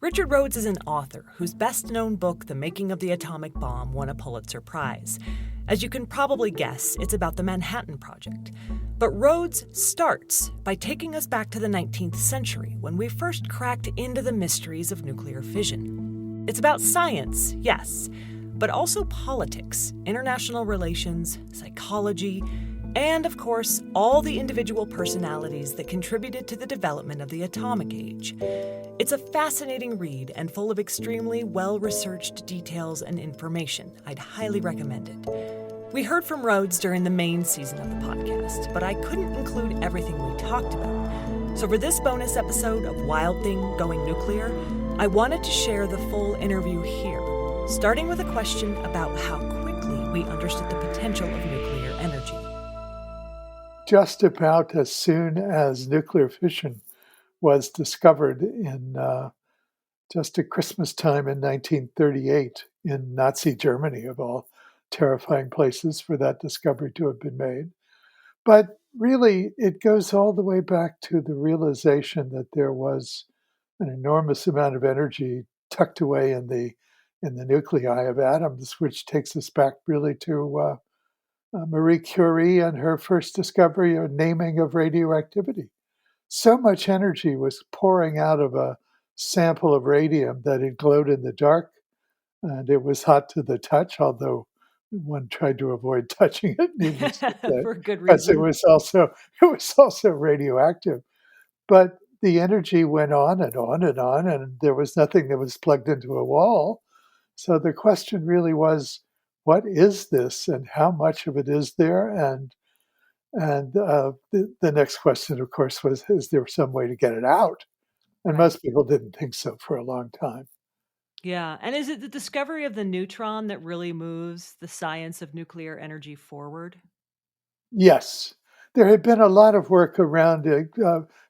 Richard Rhodes is an author whose best-known book, The Making of the Atomic Bomb, won a Pulitzer Prize. As you can probably guess, it's about the Manhattan Project. But Rhodes starts by taking us back to the 19th century, when we first cracked into the mysteries of nuclear fission. It's about science, yes, but also politics, international relations, psychology, and, of course, all the individual personalities that contributed to the development of the atomic age. It's a fascinating read and full of extremely well-researched details and information. I'd highly recommend it. We heard from Rhodes during the main season of the podcast, but I couldn't include everything we talked about. So for this bonus episode of Wild Thing Going Nuclear, I wanted to share the full interview here, starting with a question about how quickly we understood the potential of nuclear energy. Just about as soon as nuclear fission was discovered in just at Christmas time in 1938 in Nazi Germany, of all terrifying places for that discovery to have been made. But really, it goes all the way back to the realization that there was an enormous amount of energy tucked away in the nuclei of atoms, which takes us back really to Marie Curie and her first discovery or naming of radioactivity. So much energy was pouring out of a sample of radium that it glowed in the dark, and it was hot to the touch, although one tried to avoid touching it, needless to say, For good because reason. it was also radioactive. But the energy went on and on and on, and there was nothing that was plugged into a wall. So the question really was, what is this, and how much of it is there? And the next question, of course, was, is there some way to get it out? And Right. most people didn't think so for a long time. Yeah. And is it the discovery of the neutron that really moves the science of nuclear energy forward? Yes, there had been a lot of work around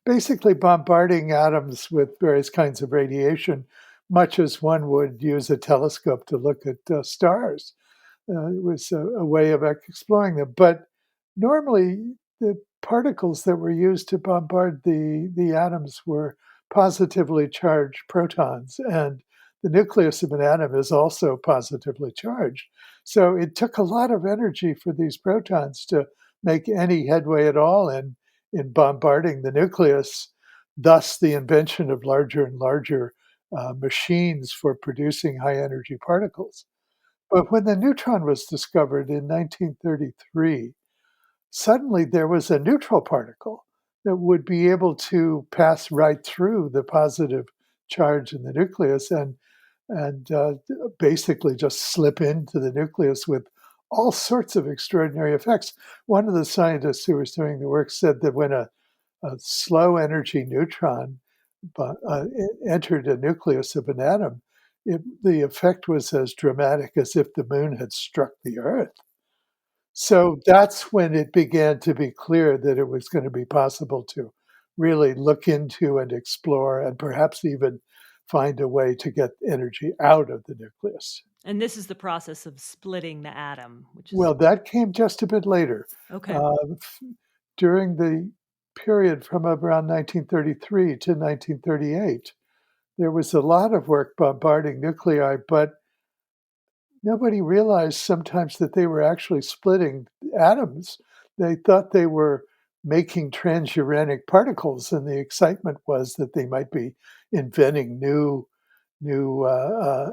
basically bombarding atoms with various kinds of radiation, much as one would use a telescope to look at stars. It was a way of exploring them. But normally, the particles that were used to bombard the atoms were positively charged protons, and the nucleus of an atom is also positively charged. So it took a lot of energy for these protons to make any headway at all in bombarding the nucleus, thus the invention of larger and larger machines for producing high energy particles. But when the neutron was discovered in 1933, suddenly there was a neutral particle that would be able to pass right through the positive charge in the nucleus and basically just slip into the nucleus with all sorts of extraordinary effects. One of the scientists who was doing the work said that when a slow energy neutron entered a nucleus of an atom, the effect was as dramatic as if the moon had struck the Earth. So that's when it began to be clear that it was going to be possible to really look into and explore and perhaps even find a way to get energy out of the nucleus. And this is the process of splitting the atom, which is Well, that came just a bit later. okay. During the period from around 1933 to 1938, there was a lot of work bombarding nuclei, but nobody realized sometimes that they were actually splitting atoms. They thought they were making transuranic particles, and the excitement was that they might be inventing new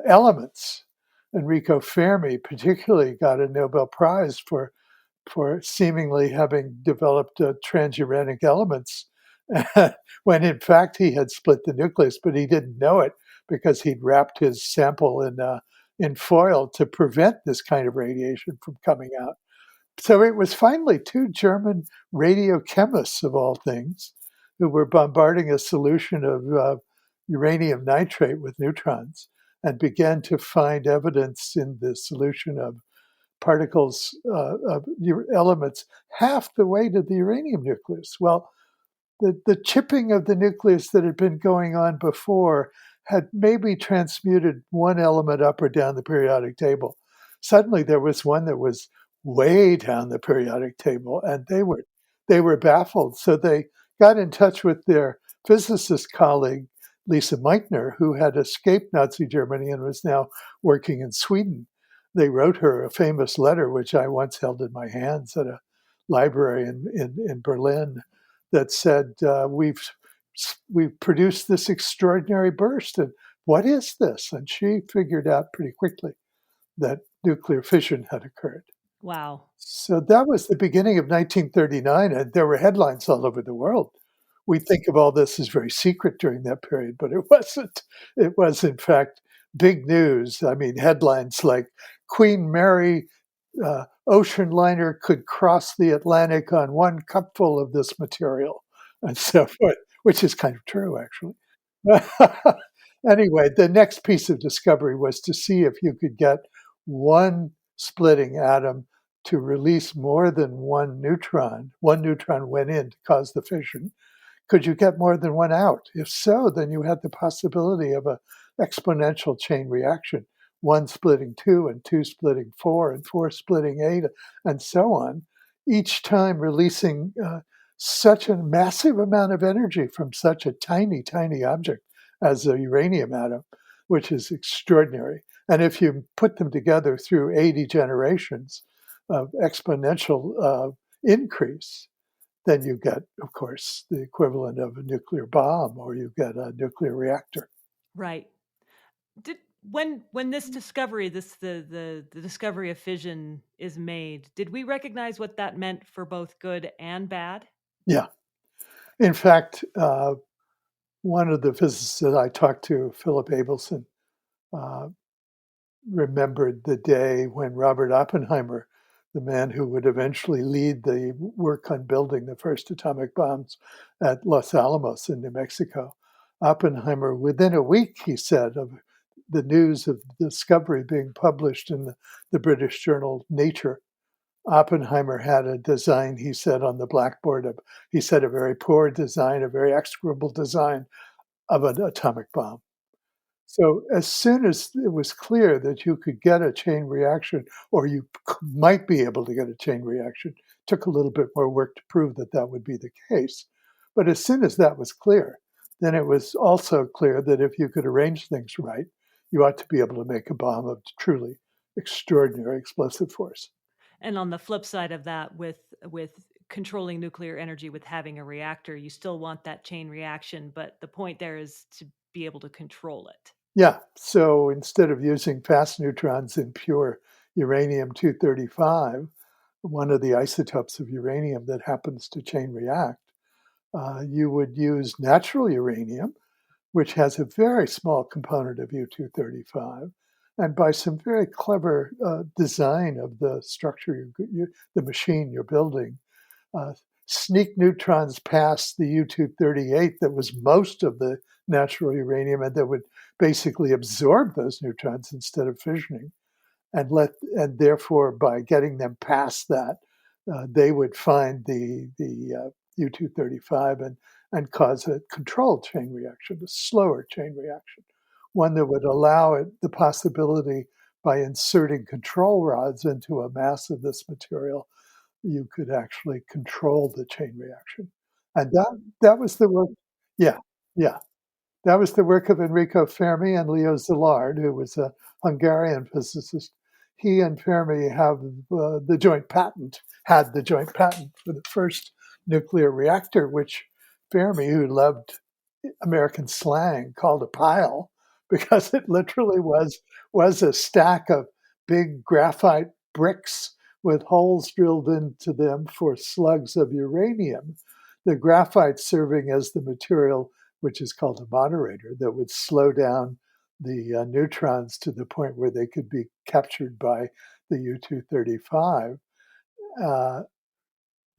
elements. Enrico Fermi particularly got a Nobel Prize for seemingly having developed transuranic elements, when in fact he had split the nucleus, but he didn't know it because he'd wrapped his sample in foil to prevent this kind of radiation from coming out. So it was finally two German radiochemists, of all things, who were bombarding a solution of uranium nitrate with neutrons and began to find evidence in the solution of particles of elements half the weight of the uranium nucleus. Well, the chipping of the nucleus that had been going on before had maybe transmuted one element up or down the periodic table. Suddenly there was one that was way down the periodic table, and they were baffled. So they got in touch with their physicist colleague, Lisa Meitner, who had escaped Nazi Germany and was now working in Sweden. They wrote her a famous letter, which I once held in my hands at a library in Berlin, that said, we've produced this extraordinary burst. And what is this? And she figured out pretty quickly that nuclear fission had occurred. Wow. So that was the beginning of 1939, and there were headlines all over the world. We think of all this as very secret during that period, but it wasn't. It was, in fact, big news. I mean, headlines like Queen Mary ocean liner could cross the Atlantic on one cupful of this material, and so forth, which is kind of true, actually. Anyway, the next piece of discovery was to see if you could get one splitting atom to release more than one neutron. One neutron went in to cause the fission. Could you get more than one out? If so, then you had the possibility of an exponential chain reaction, one splitting two, and two splitting four, and four splitting eight, and so on, each time releasing such a massive amount of energy from such a tiny, tiny object as a uranium atom, which is extraordinary. And if you put them together through 80 generations of exponential increase, then you get, of course, the equivalent of a nuclear bomb, or you get a nuclear reactor. Right. When this discovery, the discovery of fission is made, did we recognize what that meant for both good and bad? Yeah. In fact, one of the physicists that I talked to, Philip Abelson, remembered the day when Robert Oppenheimer, the man who would eventually lead the work on building the first atomic bombs at Los Alamos in New Mexico, Oppenheimer, within a week, he said, of the news of the discovery being published in the British journal Nature, Oppenheimer had a design, he said, on the blackboard of, he said, a very poor design, a very execrable design of an atomic bomb. So as soon as it was clear that you could get a chain reaction, or you might be able to get a chain reaction, took a little bit more work to prove that that would be the case. But as soon as that was clear, then it was also clear that if you could arrange things right, you ought to be able to make a bomb of truly extraordinary explosive force. And on the flip side of that, with controlling nuclear energy, with having a reactor, you still want that chain reaction, but the point there is to be able to control it. Yeah. So instead of using fast neutrons in pure uranium-235, one of the isotopes of uranium that happens to chain react, you would use natural uranium, which has a very small component of U-235. And by some very clever design of the structure, the machine you're building, sneak neutrons past the U-238 that was most of the natural uranium, and that would basically absorb those neutrons instead of fissioning, and therefore by getting them past that, they would find the U-235 and cause a controlled chain reaction, a slower chain reaction, one that would allow it the possibility, by inserting control rods into a mass of this material, you could actually control the chain reaction. And that was the work. Yeah, yeah. That was the work of Enrico Fermi and Leo Szilard, who was a Hungarian physicist. He and Fermi have had the joint patent for the first nuclear reactor, which Fermi, who loved American slang, called a pile, because it literally was a stack of big graphite bricks with holes drilled into them for slugs of uranium. The graphite serving as the material, which is called a moderator, that would slow down the neutrons to the point where they could be captured by the U-235.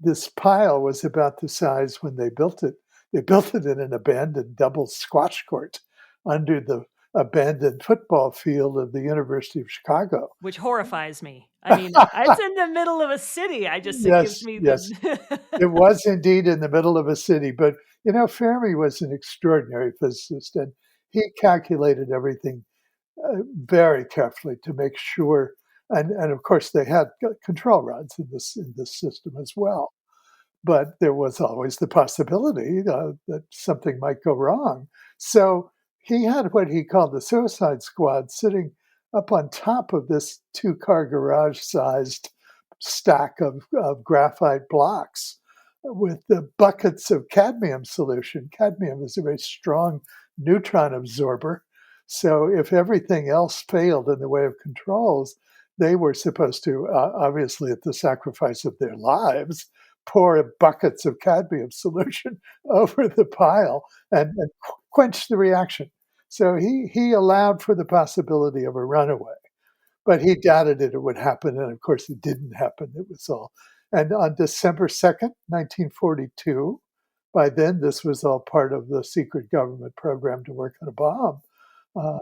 This pile was about the size, when they built it. They built it in an abandoned double squash court under the abandoned football field of the University of Chicago. Which horrifies me. I mean, it's in the middle of a city. It gives me Yes. It was indeed in the middle of a city. But, Fermi was an extraordinary physicist, and he calculated everything very carefully to make sure. And of course, they had control rods in this system as well. But there was always the possibility that something might go wrong. So he had what he called the suicide squad sitting up on top of this two-car garage-sized stack of graphite blocks with the buckets of cadmium solution. Cadmium is a very strong neutron absorber. So if everything else failed in the way of controls, they were supposed to, obviously at the sacrifice of their lives, pour buckets of cadmium solution over the pile and quench the reaction. So he allowed for the possibility of a runaway, but he doubted it would happen. And of course, it didn't happen. It was all. And on December 2nd, 1942, by then, this was all part of the secret government program to work on a bomb. Uh,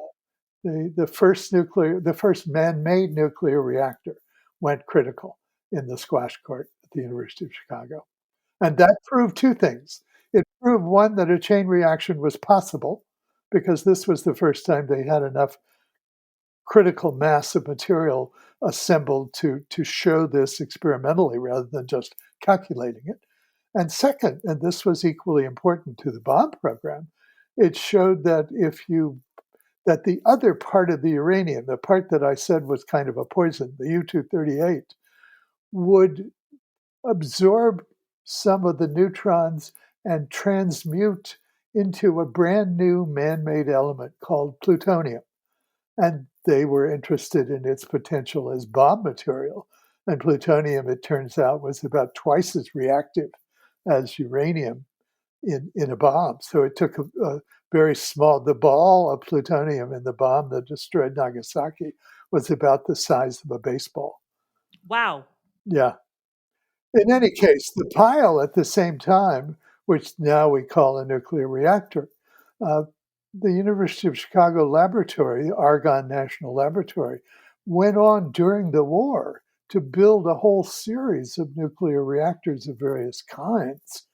the first man-made nuclear reactor went critical in the squash court at the University of Chicago. And that proved two things. It proved, one, that a chain reaction was possible, because this was the first time they had enough critical mass of material assembled to show this experimentally rather than just calculating it. And second, and this was equally important to the bomb program, it showed that that the other part of the uranium, the part that I said was kind of a poison, the U-238, would absorb some of the neutrons and transmute into a brand new man-made element called plutonium. And they were interested in its potential as bomb material. And plutonium, it turns out, was about twice as reactive as uranium in a bomb. So it took a very small, the ball of plutonium in the bomb that destroyed Nagasaki was about the size of a baseball. Wow. Yeah. In any case, the pile at the same time, which now we call a nuclear reactor, the University of Chicago laboratory, the Argonne National Laboratory, went on during the war to build a whole series of nuclear reactors of various kinds,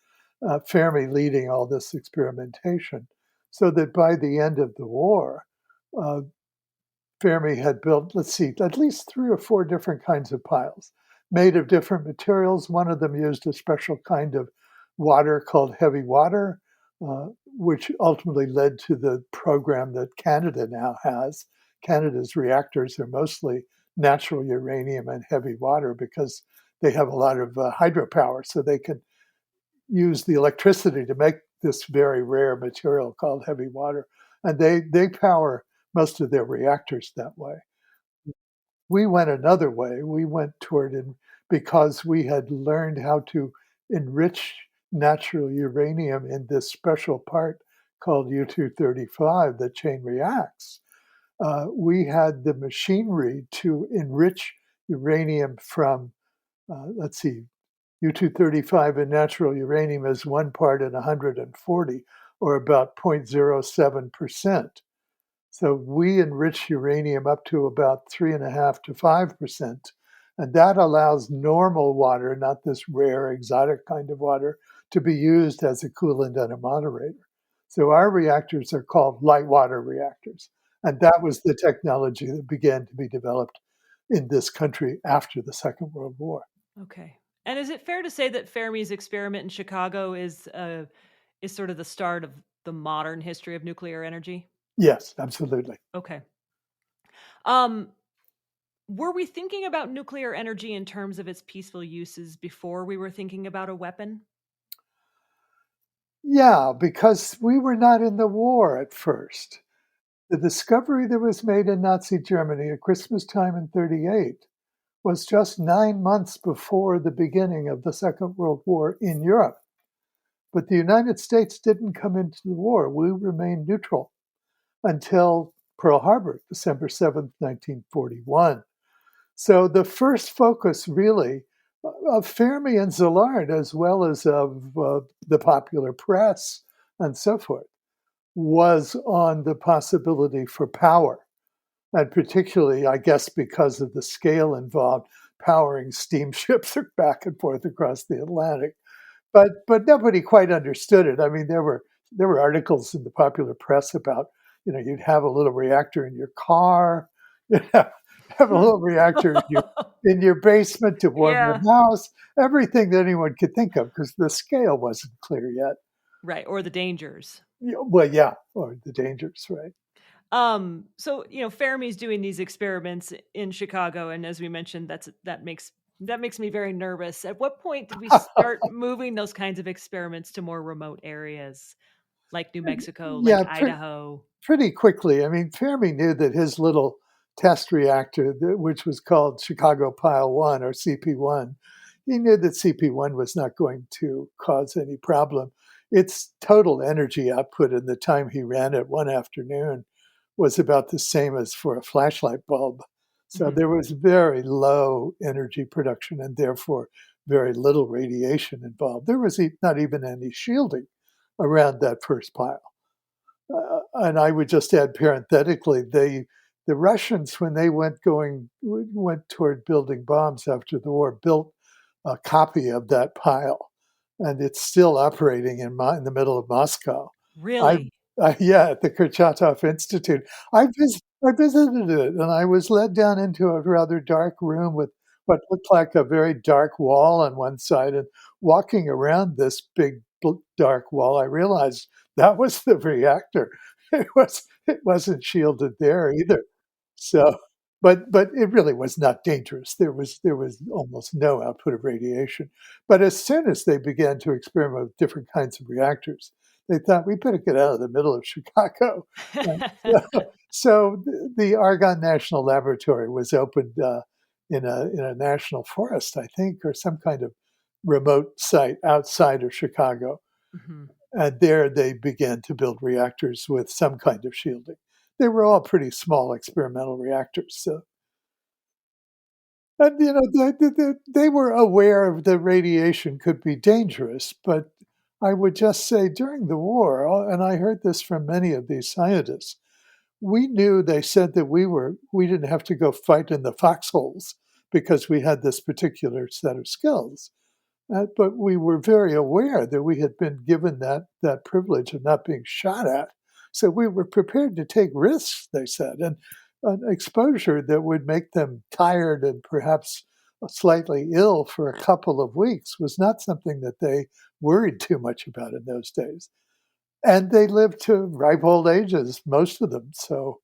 Fermi leading all this experimentation, so that by the end of the war, Fermi had built, at least 3 or 4 different kinds of piles made of different materials. One of them used a special kind of water called heavy water, which ultimately led to the program that Canada now has. Canada's reactors are mostly natural uranium and heavy water because they have a lot of hydropower, so they can use the electricity to make this very rare material called heavy water. And they power most of their reactors that way. We went another way. We went toward it because we had learned how to enrich natural uranium in this special part called U-235 that chain reacts. We had the machinery to enrich uranium from, U-235 in natural uranium is 1 part in 140, or about 0.07%. So we enrich uranium up to about 3.5 to 5%. And that allows normal water, not this rare exotic kind of water, to be used as a coolant and a moderator. So our reactors are called light water reactors. And that was the technology that began to be developed in this country after the Second World War. Okay. And is it fair to say that Fermi's experiment in Chicago is sort of the start of the modern history of nuclear energy? Yes, absolutely. Okay. Were we thinking about nuclear energy in terms of its peaceful uses before we were thinking about a weapon? Yeah, because we were not in the war at first. The discovery that was made in Nazi Germany at Christmas time in 1938 was just 9 months before the beginning of the Second World War in Europe. But the United States didn't come into the war. We remained neutral until Pearl Harbor, December 7th, 1941. So the first focus, really, of Fermi and Szilard, as well as of the popular press and so forth, was on the possibility for power. And particularly, I guess, because of the scale involved, powering steamships back and forth across the Atlantic. But nobody quite understood it. I mean, there were articles in the popular press about, you'd have a little reactor in your car, you'd have a little reactor in your basement to warm your house, everything that anyone could think of, because the scale wasn't clear yet. Right, or the dangers. Well, yeah, or the dangers, right? So Fermi's doing these experiments in Chicago, and as we mentioned, that makes me very nervous. At what point did we start moving those kinds of experiments to more remote areas, like New Mexico, like Yeah, Idaho? pretty quickly. I mean, Fermi knew that his little test reactor, which was called Chicago Pile 1 or CP1, he knew that CP1 was not going to cause any problem. Its total energy output in the time he ran it one afternoon was about the same as for a flashlight bulb. So Hmm. there was very low energy production and therefore very little radiation involved. There was not even any shielding around that first pile. And I would just add parenthetically, the Russians, when they went toward building bombs after the war, built a copy of that pile, and it's still operating in the middle of Moscow. I, Really? yeah, at the Kurchatov Institute. I visited it, and I was led down into a rather dark room with what looked like a very dark wall on one side, and walking around this big dark wall, I realized that was the reactor. It wasn't shielded there either. So, but it really was not dangerous. There was almost no output of radiation. But as soon as they began to experiment with different kinds of reactors, they thought we better get out of the middle of Chicago. And so the Argonne National Laboratory was opened in a national forest, I think, or some kind of remote site outside of Chicago. Hmm. And there they began to build reactors with some kind of shielding. They were all pretty small experimental reactors. So, and they were aware of the radiation could be dangerous, but I would just say during the war, and I heard this from many of these scientists, we knew they said that we didn't have to go fight in the foxholes because we had this particular set of skills. But we were very aware that we had been given that privilege of not being shot at. So we were prepared to take risks, they said, and an exposure that would make them tired and perhaps slightly ill for a couple of weeks was not something that they worried too much about in those days. And they lived to ripe old ages, most of them. So,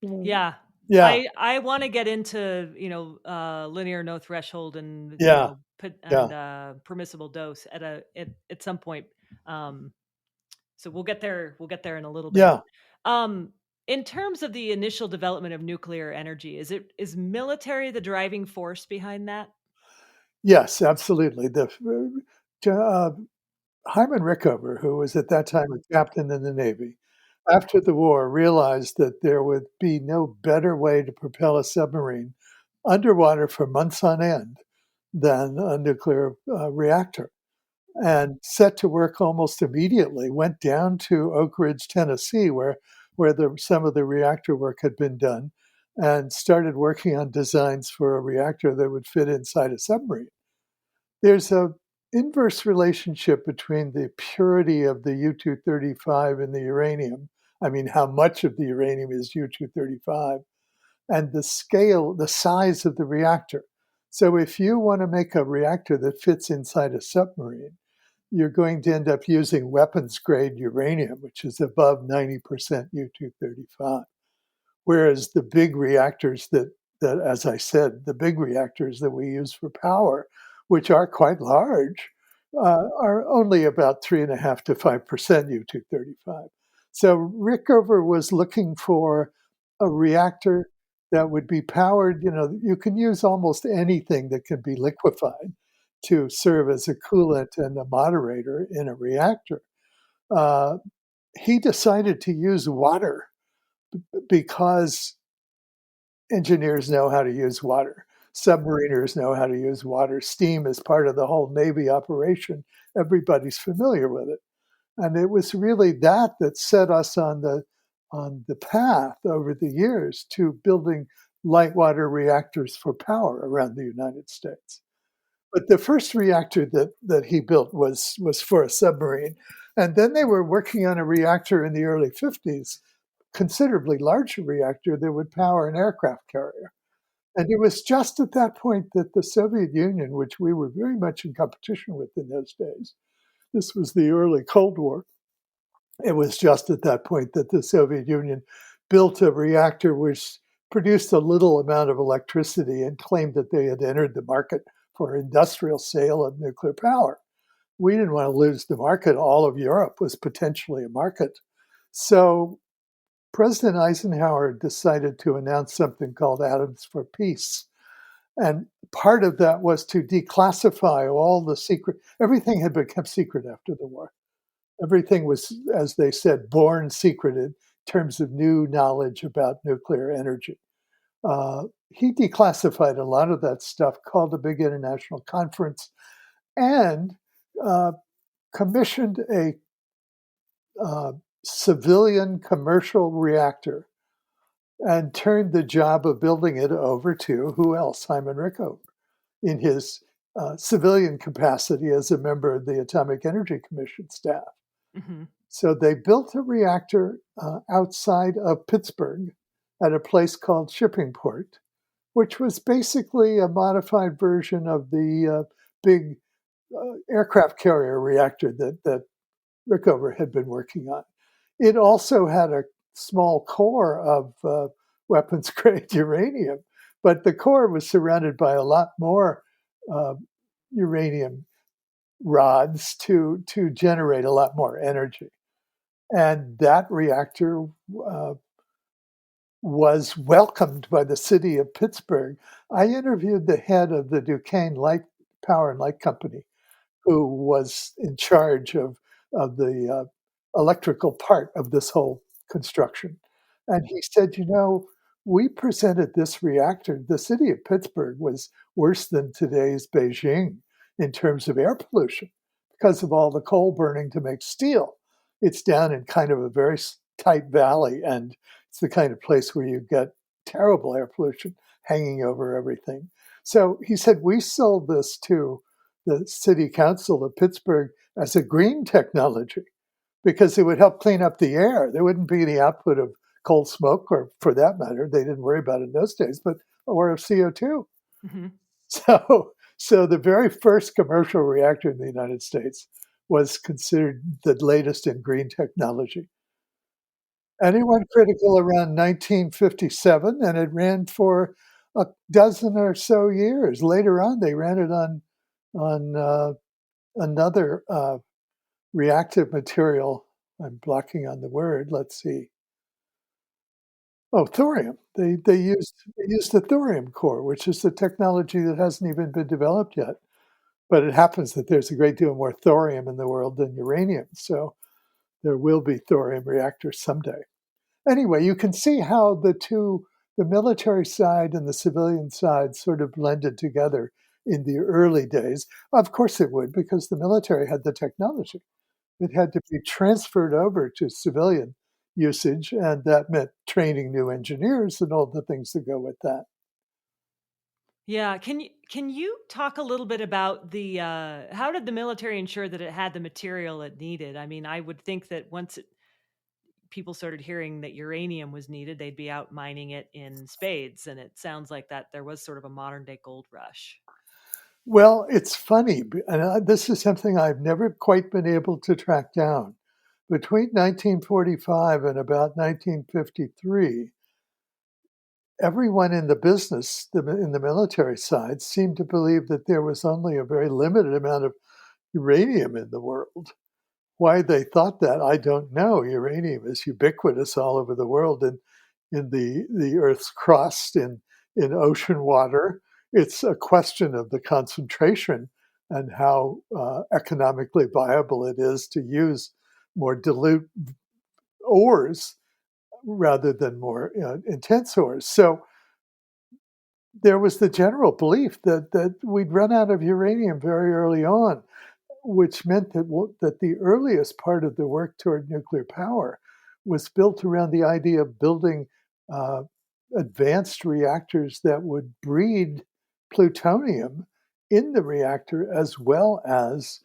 Yeah. yeah, I want to get into, linear no threshold and, yeah, yeah, permissible dose at some point. Um, so we'll get there in a little bit. yeah. Um, in terms of the initial development of nuclear energy, is military the driving force behind that? Yes, absolutely. Uh, Hyman Rickover, who was at that time a captain in the Navy, after the war realized that there would be no better way to propel a submarine underwater for months on end than a nuclear reactor, and set to work almost immediately. Went down to Oak Ridge, Tennessee, where some of the reactor work had been done, and started working on designs for a reactor that would fit inside a submarine. There's a inverse relationship between the purity of the U-235 and the uranium. I mean, how much of the uranium is U-235, and the size of the reactor. So if you want to make a reactor that fits inside a submarine, you're going to end up using weapons grade uranium, which is above 90% U-235. Whereas the big reactors that, as I said, the big reactors that we use for power, which are quite large, are only about 3.5 to 5% U-235. So Rickover was looking for a reactor that would be powered. You can use almost anything that can be liquefied to serve as a coolant and a moderator in a reactor. Uh, he decided to use water because engineers know how to use water. Submariners know how to use water. Steam is part of the whole Navy operation. Everybody's familiar with it. And it was really that set us on the path over the years to building light water reactors for power around the United States. But the first reactor that he built was for a submarine. And then they were working on a reactor in the early 50s, considerably larger reactor that would power an aircraft carrier. And it was just at that point that the Soviet Union, which we were very much in competition with in those days, this was the early Cold War, It was just at that point that the Soviet Union built a reactor which produced a little amount of electricity and claimed that they had entered the market for industrial sale of nuclear power. We didn't want to lose the market. All of Europe was potentially a market. So President Eisenhower decided to announce something called Atoms for Peace. And part of that was to declassify all the secret, everything had been kept secret after the war. Everything was, as they said, born secret in terms of new knowledge about nuclear energy. He declassified a lot of that stuff, called a big international conference, and uh, commissioned a civilian commercial reactor and turned the job of building it over to who else? Hyman Rickover, in his civilian capacity as a member of the Atomic Energy Commission staff. Mm-hmm. So they built a reactor outside of Pittsburgh at a place called Shippingport, which was basically a modified version of the big aircraft carrier reactor that Rickover had been working on. It also had a small core of weapons grade uranium, but the core was surrounded by a lot more uh, uranium rods to generate a lot more energy. And that reactor uh, was welcomed by the city of Pittsburgh. I interviewed the head of the Duquesne Light Power and Light Company, who was in charge of the electrical part of this whole construction. And he said, we presented this reactor. The city of Pittsburgh was worse than today's Beijing in terms of air pollution because of all the coal burning to make steel. It's down in kind of a very tight valley, and it's the kind of place where you get terrible air pollution hanging over everything. So he said, we sold this to the city council of Pittsburgh as a green technology because it would help clean up the air. There wouldn't be any output of coal smoke, or for that matter, they didn't worry about it in those days, but or of CO2. Mm-hmm. So the very first commercial reactor in the United States was considered the latest in green technology. And it went critical around 1957, and it ran for a dozen or so years. Later on, they ran it on another reactive material. I'm blocking on the word. Let's see. Oh, thorium. They used the thorium core, which is the technology that hasn't even been developed yet. But it happens that there's a great deal more thorium in the world than uranium, so there will be thorium reactors someday. Anyway, you can see how the military side and the civilian side sort of blended together in the early days. Of course it would, because the military had the technology. It had to be transferred over to civilian usage, and that meant training new engineers and all the things that go with that. Yeah, can you talk a little bit about the how did the military ensure that it had the material it needed? I mean, I would think that people started hearing that uranium was needed, they'd be out mining it in spades, and it sounds like that there was sort of a modern day gold rush. Well, it's funny, and this is something I've never quite been able to track down. Between 1945 and about 1953, everyone in the business, in the military side, seemed to believe that there was only a very limited amount of uranium in the world. Why they thought that, I don't know. Uranium is ubiquitous all over the world, and in the Earth's crust, in ocean water. It's a question of the concentration and how economically viable it is to use more dilute ores rather than more intense ores. So there was the general belief that we'd run out of uranium very early on, which meant that the earliest part of the work toward nuclear power was built around the idea of building uh, advanced reactors that would breed plutonium in the reactor as well as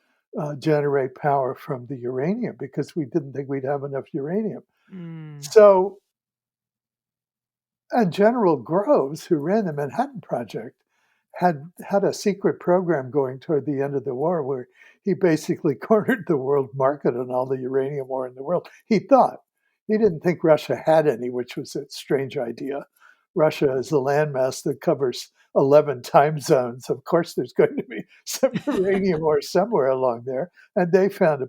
generate power from the uranium, because we didn't think we'd have enough uranium. Mm. So, and General Groves, who ran the Manhattan Project, had a secret program going toward the end of the war where he basically cornered the world market on all the uranium ore in the world. He thought. He didn't think Russia had any, which was a strange idea. Russia is a landmass that covers 11 time zones. Of course, there's going to be some uranium ore somewhere along there. And they found a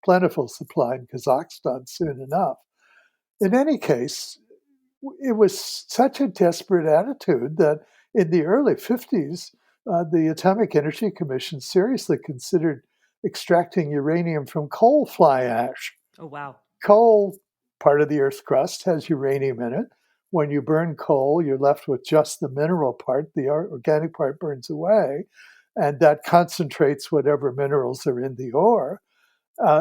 plentiful supply in Kazakhstan soon enough. In any case, it was such a desperate attitude that in the early 50s, the Atomic Energy Commission seriously considered extracting uranium from coal fly ash. Oh, wow. Coal, part of the Earth's crust, has uranium in it. When you burn coal, you're left with just the mineral part. The organic part burns away, and that concentrates whatever minerals are in the ore.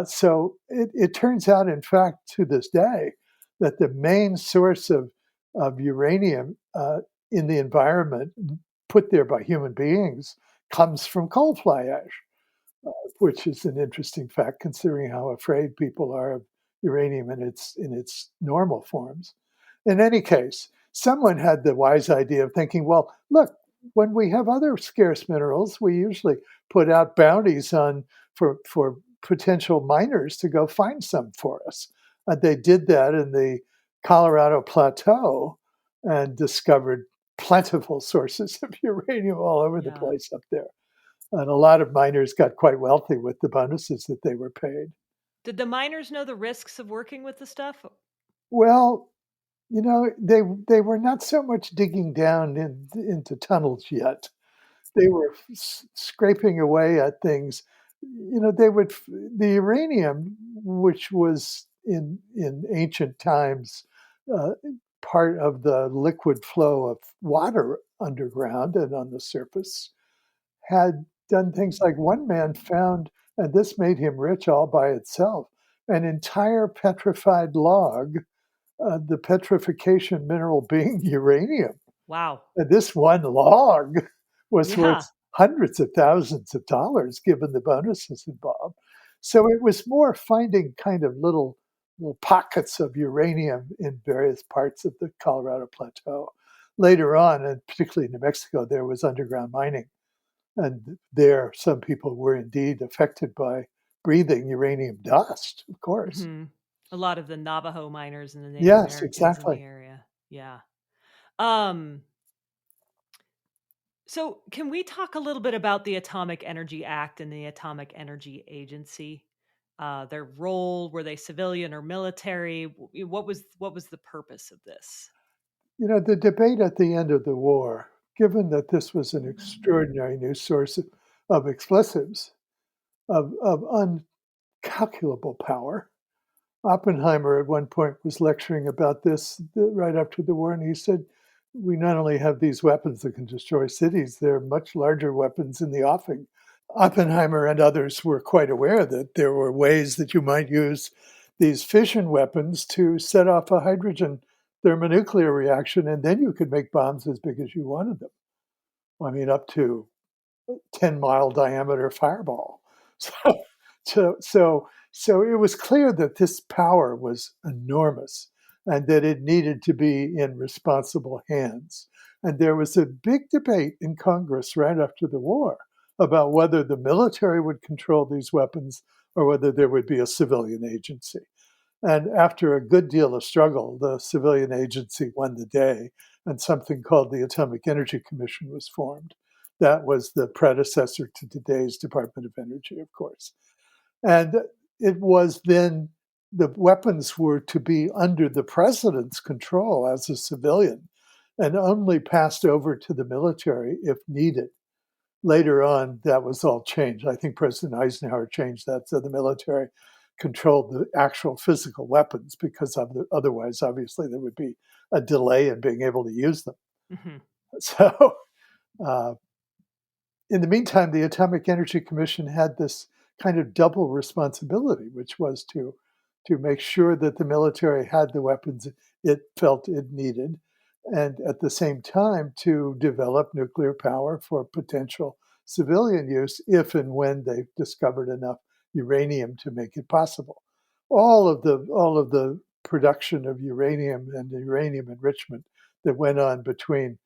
So it turns out, in fact, to this day, that the main source of uranium in the environment, put there by human beings, comes from coal fly ash, which is an interesting fact considering how afraid people are of uranium in its normal forms. In any case, someone had the wise idea of thinking, well, look, when we have other scarce minerals, we usually put out bounties for potential miners to go find some for us. And they did that in the Colorado Plateau and discovered plentiful sources of uranium all over the place up there. And a lot of miners got quite wealthy with the bonuses that they were paid. Did the miners know the risks of working with the stuff? Well, they were not so much digging down into tunnels yet. They were scraping away at things. The uranium, which was in ancient times part of the liquid flow of water underground and on the surface, had done things like one man found, and this made him rich all by itself, an entire petrified log, the petrification mineral being uranium. Wow. And this one log was worth hundreds of thousands of dollars given the bonuses involved. So it was more finding kind of little pockets of uranium in various parts of the Colorado Plateau. Later on, and particularly in New Mexico, there was underground mining. And there, some people were indeed affected by breathing uranium dust, of course. Mm-hmm. A lot of the Navajo miners and the Native Americans exactly. in the area. Yeah. So can we talk a little bit about the Atomic Energy Act and the Atomic Energy Agency? Their role, were they civilian or military? What was the purpose of this? The debate at the end of the war, given that this was an extraordinary new source of explosives, of uncalculable power. Oppenheimer at one point was lecturing about this right after the war, and he said, we not only have these weapons that can destroy cities, there are much larger weapons in the offing. Oppenheimer and others were quite aware that there were ways that you might use these fission weapons to set off a hydrogen thermonuclear reaction, and then you could make bombs as big as you wanted them. I mean, up to 10-mile diameter fireball. So it was clear that this power was enormous and that it needed to be in responsible hands. And there was a big debate in Congress right after the war about whether the military would control these weapons or whether there would be a civilian agency. And after a good deal of struggle, the civilian agency won the day, and something called the Atomic Energy Commission was formed. That was the predecessor to today's Department of Energy, of course. And it was then the weapons were to be under the president's control as a civilian and only passed over to the military if needed. Later on, that was all changed. I think President Eisenhower changed that so the military controlled the actual physical weapons because otherwise, obviously, there would be a delay in being able to use them. Mm-hmm. So, in the meantime, the Atomic Energy Commission had this kind of double responsibility, which was to make sure that the military had the weapons it felt it needed, and at the same time to develop nuclear power for potential civilian use if and when they discovered enough uranium to make it possible. All of the production of uranium and the uranium enrichment that went on between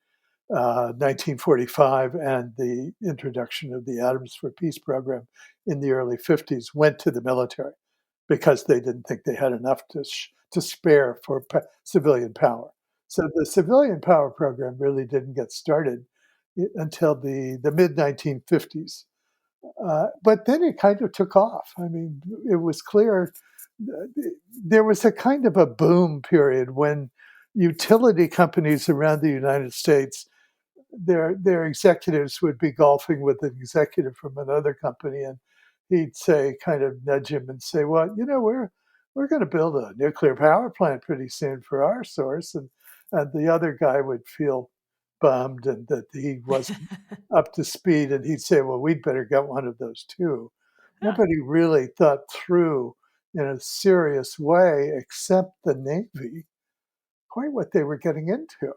1945, and the introduction of the Atoms for Peace program in the early 50s went to the military because they didn't think they had enough to spare for civilian power. So the civilian power program really didn't get started until the mid 1950s. But then it kind of took off. I mean, it was clear there was a kind of a boom period when utility companies around the United States, their executives would be golfing with an executive from another company, and he'd say, kind of nudge him and say, "Well, we're going to build a nuclear power plant pretty soon for our source," and the other guy would feel bummed and that he wasn't up to speed, and he'd say, "Well, we'd better get one of those too." Huh. Nobody really thought through in a serious way, except the Navy, quite what they were getting into.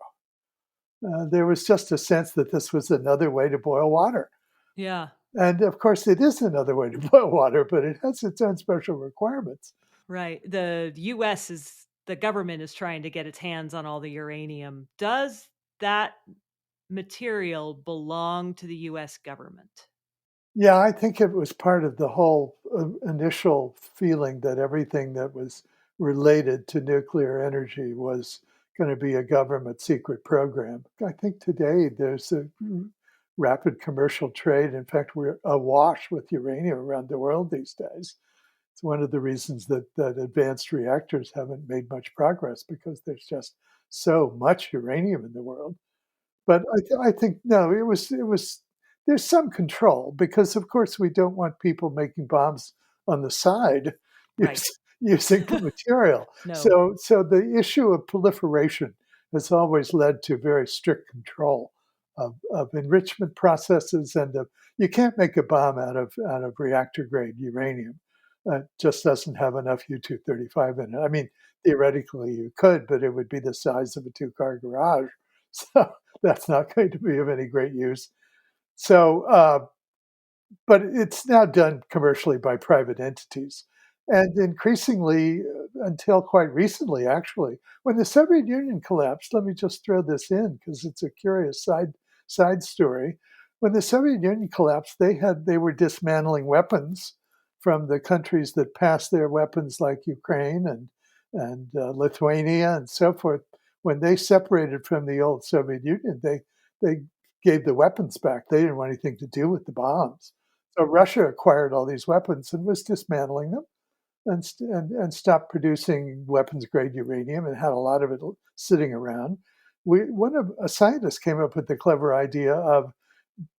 There was just a sense that this was another way to boil water. Yeah. And of course, it is another way to boil water, but it has its own special requirements. Right. The US is the government is trying to get its hands on all the uranium. Does that material belong to the US government? Yeah, I think it was part of the whole initial feeling that everything that was related to nuclear energy was going to be a government secret program. I think today there's a rapid commercial trade. In fact, we're awash with uranium around the world these days. It's one of the reasons that advanced reactors haven't made much progress because there's just so much uranium in the world. But I think no, it was there's some control because of course we don't want people making bombs on the side Right. using the material. No. So the issue of proliferation has always led to very strict control of enrichment processes and of you can't make a bomb out of reactor grade uranium. It just doesn't have enough U-235 in it. I mean, theoretically you could, but it would be the size of a two-car garage. So that's not going to be of any great use. So, but it's now done commercially by private entities. And increasingly, until quite recently, actually, when the Soviet Union collapsed, let me just throw this in because it's a curious side story. When the Soviet Union collapsed, they were dismantling weapons from the countries that passed their weapons, like Ukraine and Lithuania and so forth. When they separated from the old Soviet Union, they gave the weapons back. They didn't want anything to do with the bombs. So Russia acquired all these weapons and was dismantling them and stopped producing weapons grade uranium and had a lot of it sitting around. A scientist came up with the clever idea of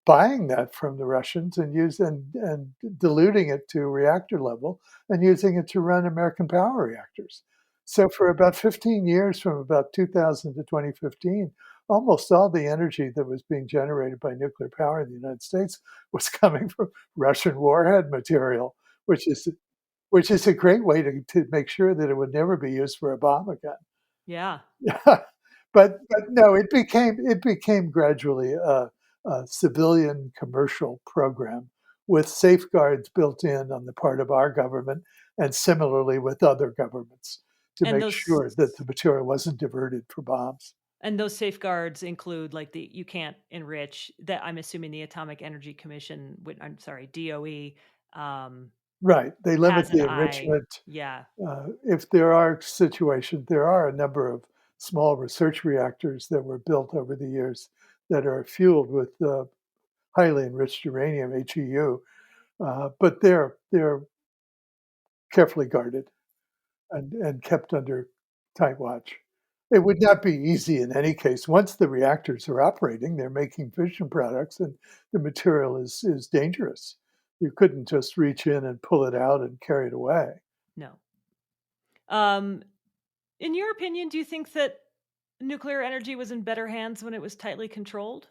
buying that from the Russians and diluting it to reactor level and using it to run American power reactors. So for about 15 years, from about 2000 to 2015, almost all the energy that was being generated by nuclear power in the United States was coming from Russian warhead material, which is which is a great way to make sure that it would never be used for a bomb again. Yeah. But no, it became gradually a civilian commercial program with safeguards built in on the part of our government and similarly with other governments to And make those sure that the material wasn't diverted for bombs. and those safeguards include like the you can't enrich that I'm assuming the Atomic Energy Commission I'm sorry, DOE Right. They limit has an the eye. enrichment. Yeah. If there are situations, there are a number of small research reactors that were built over the years that are fueled with highly enriched uranium, HEU, but they're carefully guarded and kept under tight watch. It would not be easy in any case. Once the reactors are operating, they're making fission products, and the material is dangerous. You couldn't just reach in and pull it out and carry it away. No. Um in your opinion, do you think that nuclear energy was in better hands when it was tightly controlled?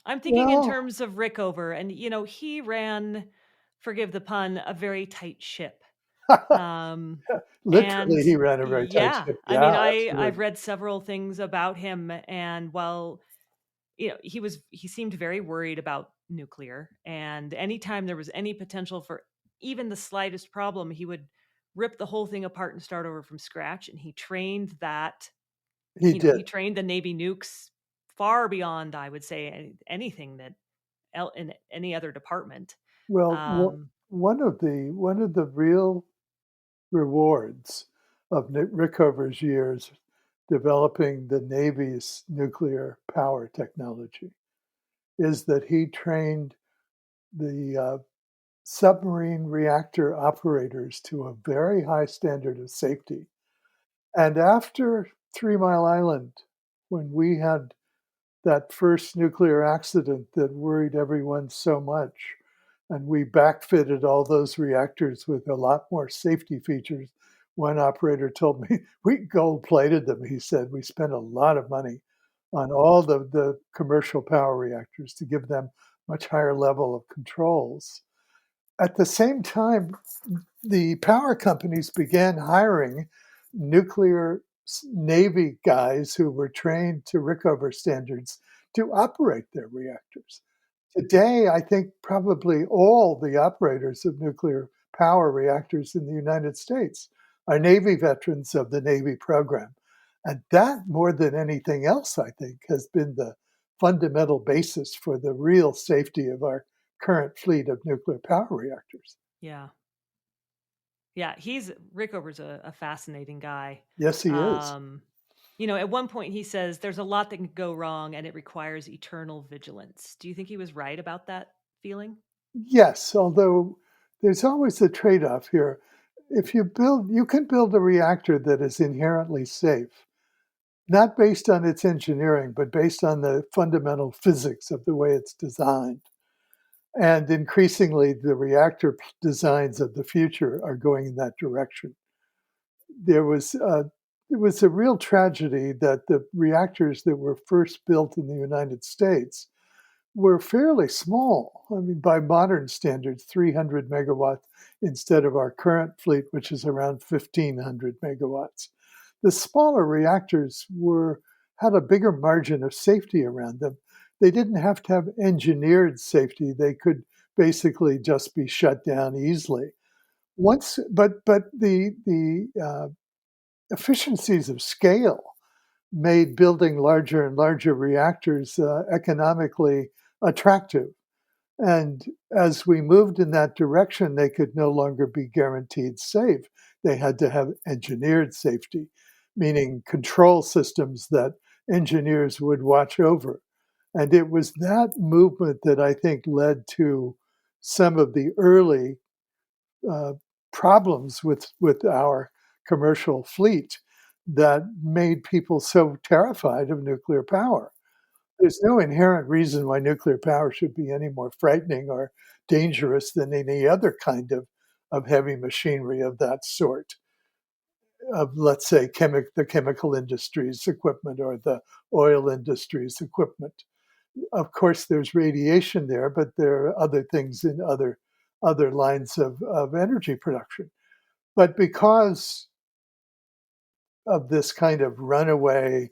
I'm thinking in Well, terms of Rickover, and he ran, forgive the pun, a very tight ship. Um, and literally, he ran a very tight yeah, ship. I mean, Yeah, I've absolutely. read several things about him, and while he seemed very worried about nuclear, and anytime there was any potential for even the slightest problem, he would rip the whole thing apart and start over from scratch. And he trained that He did. He trained the Navy nukes far beyond, I would say, anything that in any other department. Well, Um, one of the real rewards of Rickover's years developing the Navy's nuclear power technology is that he trained the submarine reactor operators to a very high standard of safety. And after 3 Mile Island, when we had that first nuclear accident that worried everyone so much, and we backfitted all those reactors with a lot more safety features. One operator told me we gold plated them. He said we spent a lot of money on all the commercial power reactors to give them much higher level of controls. At the same time, the power companies began hiring nuclear Navy guys who were trained to Rickover standards to operate their reactors. Today, I think probably all the operators of nuclear power reactors in the United States are Navy veterans of the Navy program. And that, more than anything else, I think, has been the fundamental basis for the real safety of our current fleet of nuclear power reactors. yeah. Yeah, Rickover's a fascinating guy. Yes, he is. Um, at one point he says there's a lot that can go wrong and it requires eternal vigilance. Do you think he was right about that feeling? Yes, although there's always a trade off here. If you can build a reactor that is inherently safe, not based on its engineering, but based on the fundamental physics of the way it's designed. And increasingly, the reactor designs of the future are going in that direction. There was it was a real tragedy that the reactors that were first built in the United States were fairly small. I mean, by modern standards, 300 megawatts instead of our current fleet, which is around 1,500 megawatts. The smaller reactors had a bigger margin of safety around them. They didn't have to have engineered safety. They could basically just be shut down easily. But the efficiencies of scale made building larger and larger reactors economically attractive. And as we moved in that direction, they could no longer be guaranteed safe. They had to have engineered safety, meaning control systems that engineers would watch over. And it was that movement that I think led to some of the early uh, problems with our commercial fleet that made people so terrified of nuclear power. There's no inherent reason why nuclear power should be any more frightening or dangerous than any other kind of heavy machinery of that sort, of, let's say, the chemical industry's equipment or the oil industry's equipment. Of course, there's radiation there, but there are other things in other lines of energy production. But because of this kind of runaway,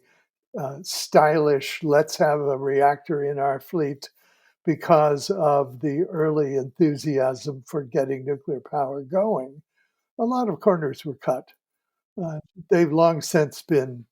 stylish, let's have a reactor in our fleet, because of the early enthusiasm for getting nuclear power going, a lot of corners were cut. Uh, they've long since been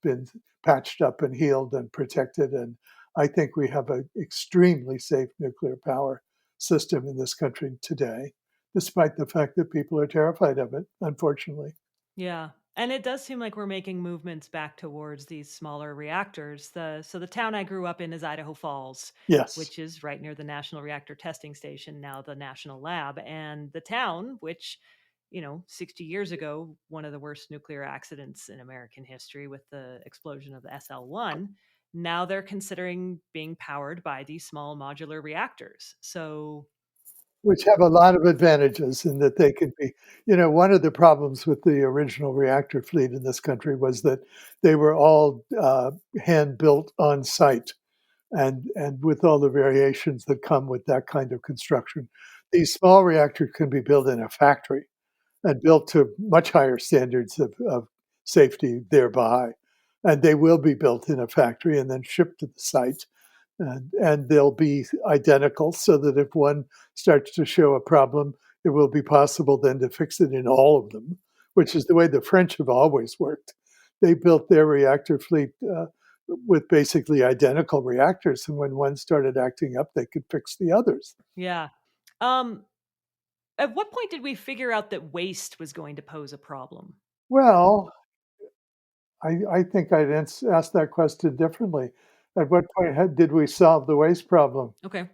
patched up and healed and protected, and I think we have an extremely safe nuclear power system in this country today, despite the fact that people are terrified of it, unfortunately. Yeah. And it does seem like we're making movements back towards these smaller reactors. The town I grew up in is Idaho Falls, Yes, which is right near the National Reactor Testing Station, now the National Lab. And the town, which, 60 years ago, one of the worst nuclear accidents in American history with the explosion of the SL1, now they're considering being powered by these small modular reactors. So, which have a lot of advantages in that they could be, one of the problems with the original reactor fleet in this country was that they were all hand built on site, and with all the variations that come with that kind of construction. These small reactors can be built in a factory and built to much higher standards of safety thereby. And they will be built in a factory and then shipped to the site. And they'll be identical so that if one starts to show a problem, it will be possible then to fix it in all of them, which is the way the French have always worked. they built their reactor fleet with basically identical reactors. And when one started acting up, they could fix the others. Yeah. Um, at what point did we figure out that waste was going to pose a problem? Well, I think I'd ask that question differently. At what point did we solve the waste problem? Okay.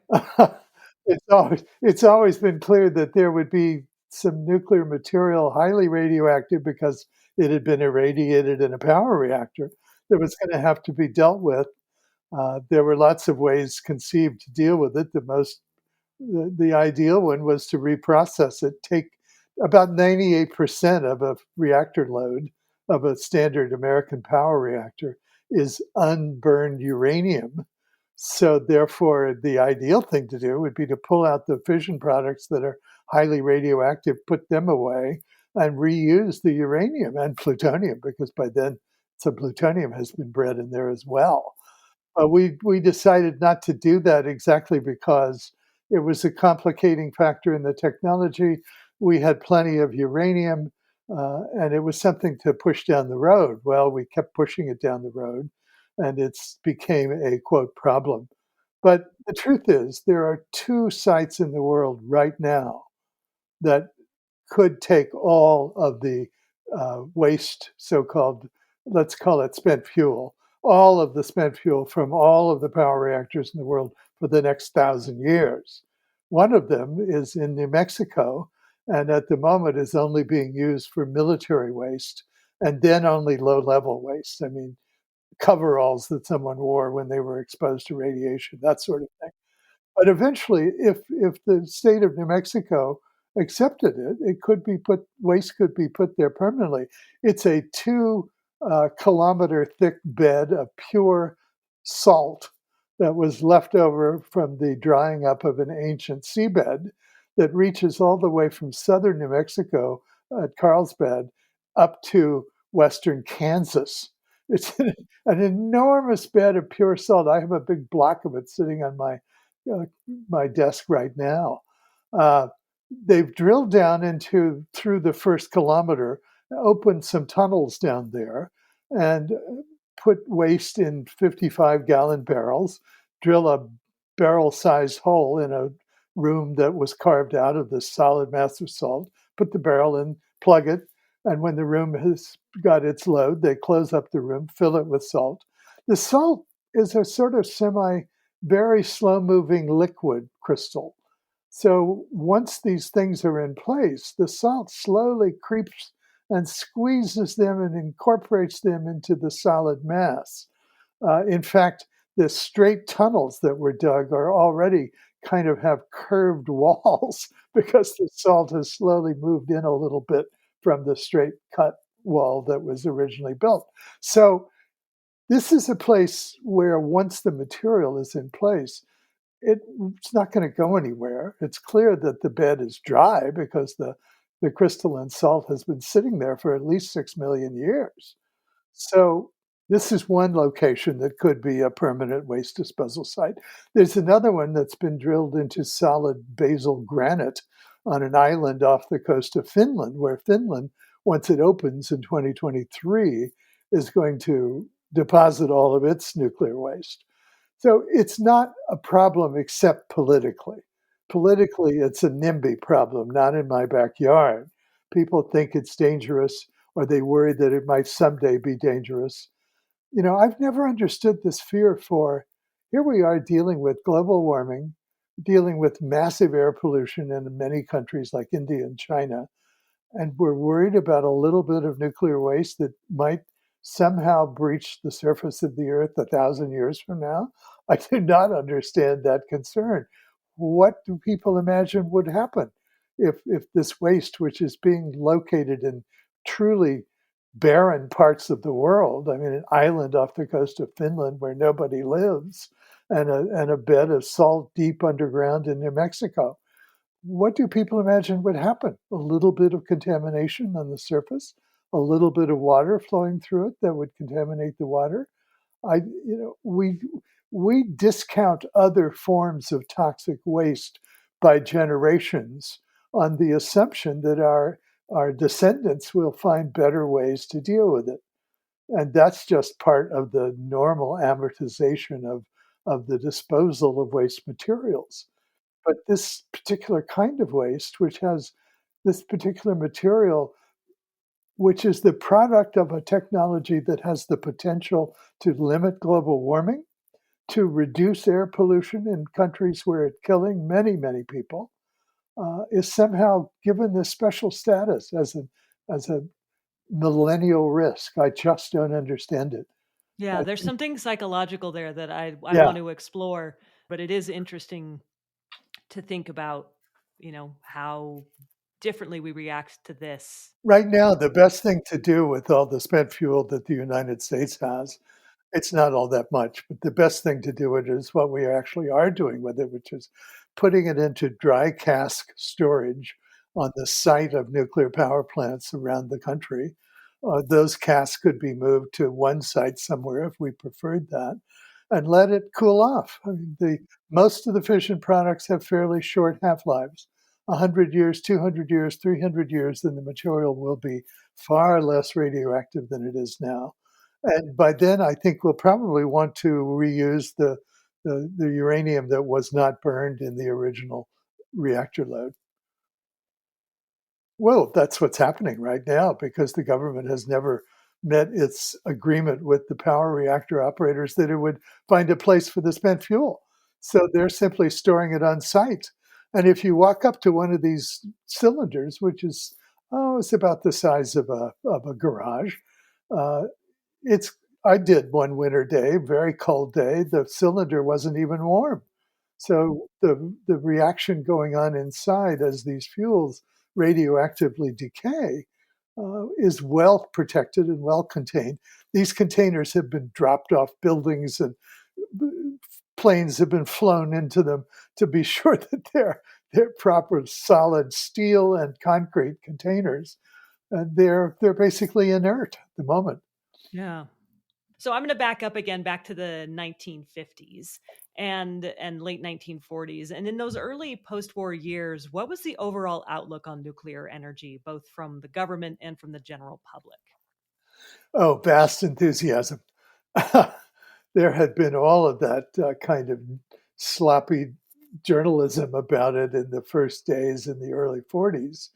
It's always been clear that there would be some nuclear material highly radioactive because it had been irradiated in a power reactor that was going to have to be dealt with. There were lots of ways conceived to deal with it. The ideal one was to reprocess it, take about 98% of a reactor load of a standard American power reactor is unburned uranium. So therefore, the ideal thing to do would be to pull out the fission products that are highly radioactive, put them away, and reuse the uranium and plutonium, because by then some plutonium has been bred in there as well. We decided not to do that exactly because it was a complicating factor in the technology. We had plenty of uranium, and it was something to push down the road. Well, we kept pushing it down the road, and it's became a quote problem. But the truth is, there are two sites in the world right now that could take all of the waste, so-called, let's call it spent fuel, all of the spent fuel from all of the power reactors in the world for the next 1,000 years. One of them is in New Mexico, and at the moment is only being used for military waste, and then only low-level waste. I mean, coveralls that someone wore when they were exposed to radiation, that sort of thing. But eventually, if the state of New Mexico accepted it, it could be put waste could be put there permanently. It's a 2 kilometer thick bed of pure salt that was left over from the drying up of an ancient seabed that reaches all the way from southern New Mexico at Carlsbad up to western Kansas. It's an enormous bed of pure salt. I have a big block of it sitting on uh, my desk right now. Uh, they've drilled down into through the first kilometer, opened some tunnels down there, and put waste in 55-gallon barrels, drill a barrel-sized hole in a room that was carved out of the solid mass of salt, put the barrel in, plug it, and when the room has got its load, they close up the room, fill it with salt. The salt is a sort of very slow moving liquid crystal. So once these things are in place, the salt slowly creeps and squeezes them and incorporates them into the solid mass. In fact, the straight tunnels that were dug are already kind of have curved walls because the salt has slowly moved in a little bit from the straight cut wall that was originally built. So this is a place where once the material is in place, it's not going to go anywhere. It's clear that the bed is dry because the crystalline salt has been sitting there for at least 6 million years. So this is one location that could be a permanent waste disposal site. There's another one that's been drilled into solid basal granite on an island off the coast of Finland, where Finland, once it opens in 2023, is going to deposit all of its nuclear waste. So it's not a problem except politically. Politically, it's a NIMBY problem, not in my backyard. People think it's dangerous or they worry that it might someday be dangerous. I've never understood this fear for here we are dealing with global warming, dealing with massive air pollution in many countries like India and China, and we're worried about a little bit of nuclear waste that might somehow breach the surface of the earth 1,000 years from now. I do not understand that concern. What do people imagine would happen if this waste, which is being located in truly barren parts of the world, I mean, an island off the coast of Finland where nobody lives, and a bed of salt deep underground in New Mexico, what do people imagine would happen? A little bit of contamination on the surface, a little bit of water flowing through it that would contaminate the water. I, you know, we discount other forms of toxic waste by generations on the assumption that our descendants will find better ways to deal with it. And that's just part of the normal amortization of the disposal of waste materials. But this particular kind of waste, which has this particular material, which is the product of a technology that has the potential to limit global warming, to reduce air pollution in countries where it's killing many, many people, is somehow given this special status as a millennial risk. I just don't understand it. Yeah, I there's think, something psychological there that I yeah, want to explore, but it is interesting to think about, how differently we react to this. right now, the best thing to do with all the spent fuel that the United States has, it's not all that much, but the best thing to do it is what we actually are doing with it, which is putting it into dry cask storage on the site of nuclear power plants around the country. Those casks could be moved to one site somewhere if we preferred that, and let it cool off. I mean, most of the fission products have fairly short half-lives. 100 years, 200 years, 300 years, then the material will be far less radioactive than it is now. And by then, I think we'll probably want to reuse the uranium that was not burned in the original reactor load. Well, that's what's happening right now because the government has never met its agreement with the power reactor operators that it would find a place for the spent fuel. So they're simply storing it on site. And if you walk up to one of these cylinders, which is, oh, it's about the size of a garage, uh, it's I did one winter day, very cold day. The cylinder wasn't even warm. So the reaction going on inside as these fuels radioactively decay is well protected and well contained. These containers have been dropped off buildings and planes have been flown into them to be sure that they're proper solid steel and concrete containers. And they're basically inert at the moment. Yeah. So I'm going to back up again back to the 1950s and late 1940s. And in those early post-war years, what was the overall outlook on nuclear energy, both from the government and from the general public? Oh, vast enthusiasm. There had been all of that kind of sloppy journalism about it in the first days in the early 40s.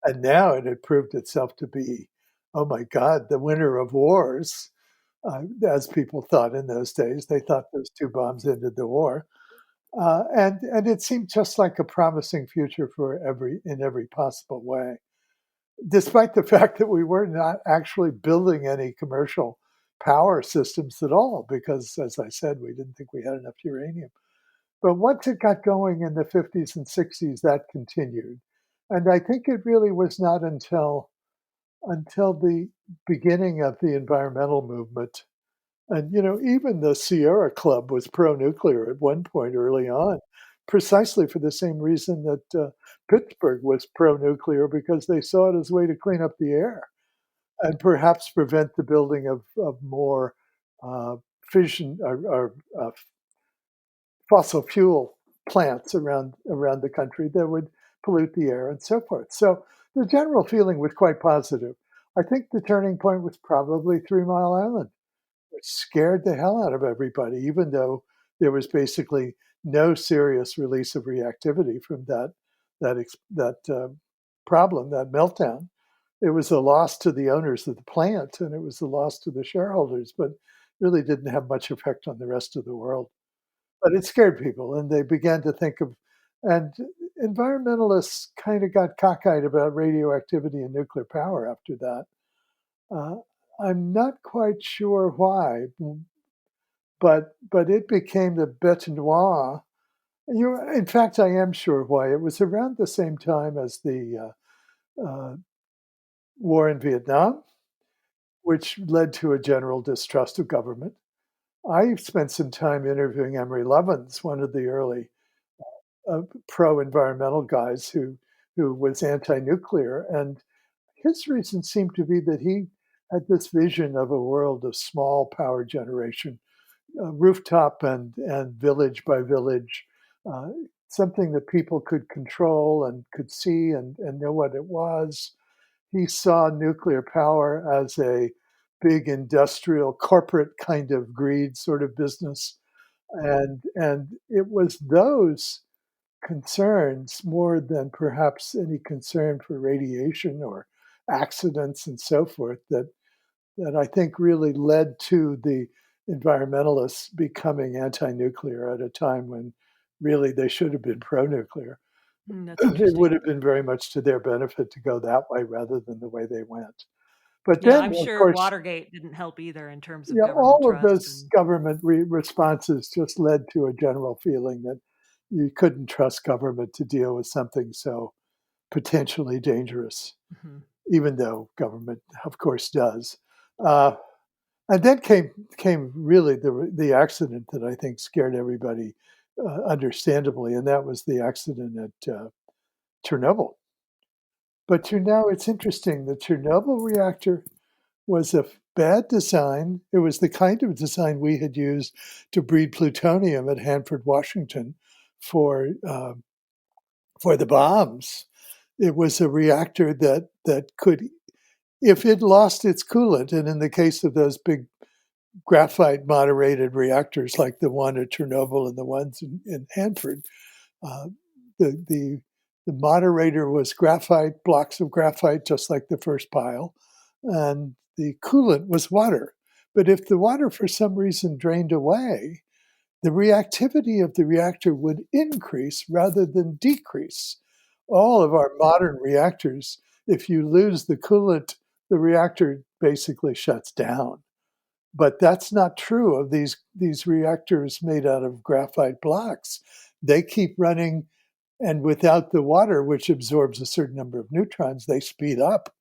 And now it had proved itself to be, oh my God, the winner of wars, as people thought in those days. They thought those two bombs ended the war. And it seemed just like a promising future for in every possible way, despite the fact that we were not actually building any commercial power systems at all, because, as I said, we didn't think we had enough uranium. But once it got going in the 50s and 60s, that continued. And I think it really was not until the beginning of the environmental movement. And, even the Sierra Club was pro nuclear at one point early on, precisely for the same reason that Pittsburgh was pro nuclear, because they saw it as a way to clean up the air and perhaps prevent the building of more uh, fission or fossil fuel plants around the country that would pollute the air and so forth. So the general feeling was quite positive. I think the turning point was probably 3 Mile Island, which scared the hell out of everybody, even though there was basically no serious release of reactivity from that problem, that meltdown. It was a loss to the owners of the plant, and it was a loss to the shareholders, but really didn't have much effect on the rest of the world. But it scared people, and they began to think of, and environmentalists kind of got cockeyed about radioactivity and nuclear power after that. Uh, I'm not quite sure why, but it became the bête noire. In fact, I am sure why. It was around the same time as the war in Vietnam, which led to a general distrust of government. I spent some time interviewing Emery Levins, one of the early pro-environmental guys who was anti-nuclear, and his reason seemed to be that he had this vision of a world of small power generation, rooftop and village by village, uh, something that people could control and could see and know what it was. He saw nuclear power as a big industrial corporate kind of greed sort of business. And it was those concerns more than perhaps any concern for radiation or accidents and so forth that I think really led to the environmentalists becoming anti-nuclear at a time when really they should have been pro-nuclear. That's It would interesting. have been very much to their benefit to go that way rather than the way they went. But Yeah, then, I'm of sure course, Watergate didn't help either in terms of yeah, government all of trust those and government responses just led to a general feeling that you couldn't trust government to deal with something so potentially dangerous, mhm. even though government, of course, does. Uh, and then came really the accident that I think scared everybody, understandably, and that was the accident at Chernobyl. But it's interesting. The Chernobyl reactor was a bad design. It was the kind of design we had used to breed plutonium at Hanford, Washington, for uh, for the bombs. It was a reactor that could, if it lost its coolant, and in the case of those big graphite moderated reactors like the one at Chernobyl and the ones in Hanford, uh, the the the moderator was graphite, blocks of graphite, just like the first pile, and the coolant was water. But if the water for some reason drained away, the reactivity of the reactor would increase rather than decrease. All of our modern reactors, if you lose the coolant, the reactor basically shuts down. But that's not true of these reactors made out of graphite blocks. They keep running, and without the water, which absorbs a certain number of neutrons, they speed up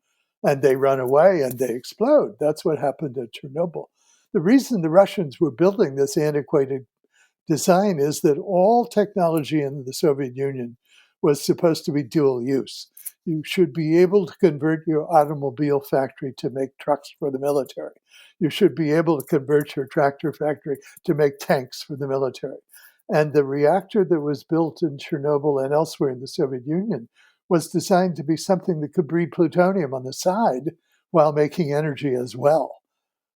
and they run away and they explode. That's what happened at Chernobyl. The reason the Russians were building this antiquated design is that all technology in the Soviet Union was supposed to be dual use. You should be able to convert your automobile factory to make trucks for the military. You should be able to convert your tractor factory to make tanks for the military. And the reactor that was built in Chernobyl and elsewhere in the Soviet Union was designed to be something that could breed plutonium on the side while making energy as well.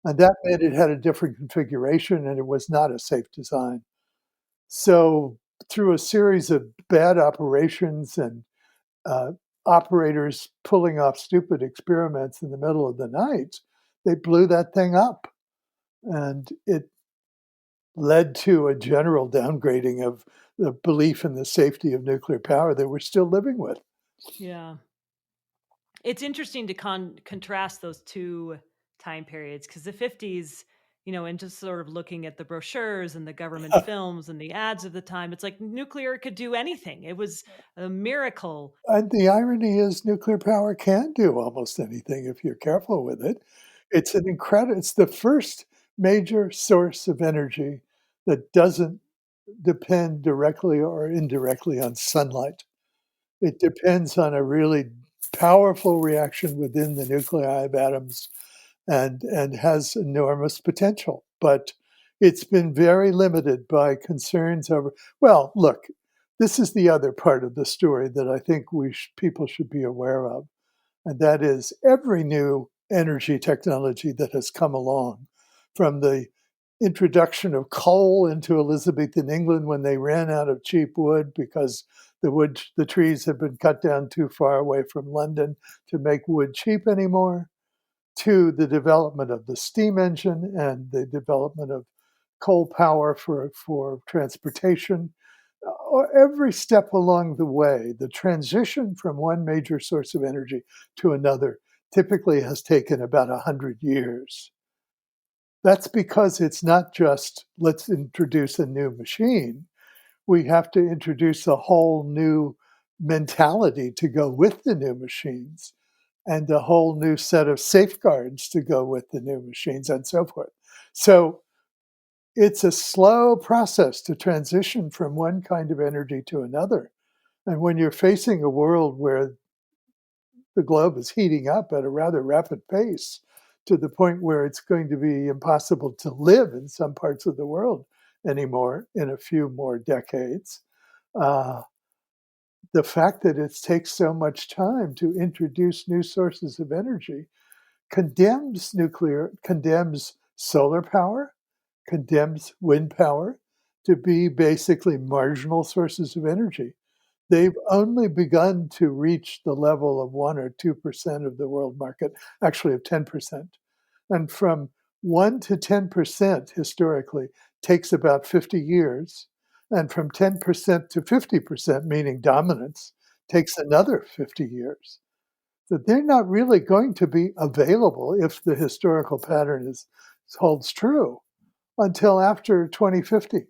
And that meant it had a different configuration and it was not a safe design. So, through a series of bad operations and uh, operators pulling off stupid experiments in the middle of the night, they blew that thing up. And it led to a general downgrading of the belief in the safety of nuclear power that we're still living with. yeah. It's interesting to contrast those two time periods because the 50s, and just sort of looking at the brochures and the government films and the ads of the time, it's like nuclear could do anything. It was a miracle. And the irony is, nuclear power can do almost anything if you're careful with it. It's the first major source of energy that doesn't depend directly or indirectly on sunlight. It depends on a really powerful reaction within the nuclei of atoms and has enormous potential. But it's been very limited by concerns over. Well, look, this is the other part of the story that I think people should be aware of, and that is every new energy technology that has come along, from the introduction of coal into Elizabethan England when they ran out of cheap wood because the trees had been cut down too far away from London to make wood cheap anymore, to the development of the steam engine and the development of coal power for transportation. Every step along the way, the transition from one major source of energy to another typically has taken about 100 years. That's because it's not just let's introduce a new machine. We have to introduce a whole new mentality to go with the new machines and a whole new set of safeguards to go with the new machines and so forth. So it's a slow process to transition from one kind of energy to another. And when you're facing a world where the globe is heating up at a rather rapid pace to the point where it's going to be impossible to live in some parts of the world anymore in a few more decades, uh, the fact that it takes so much time to introduce new sources of energy condemns solar power, condemns wind power to be basically marginal sources of energy. They've only begun to reach the level of 1 or 2% of the world market, actually of 10%. And from 1 to 10% historically takes about 50 years. And from 10% to 50%, meaning dominance, takes another 50 years. So they're not really going to be available if the historical pattern holds true until after 2050,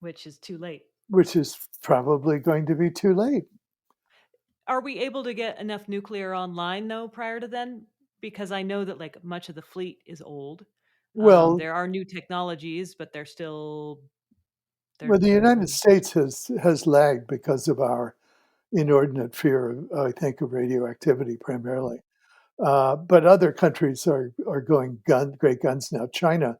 which is too late. which is probably going to be too late. Are we able to get enough nuclear online though prior to then? Because I know that like much of the fleet is old. Well, There are new technologies, but they're still the they're United States has lagged because of our inordinate fear, I think, of radioactivity primarily. But other countries are going great guns now. China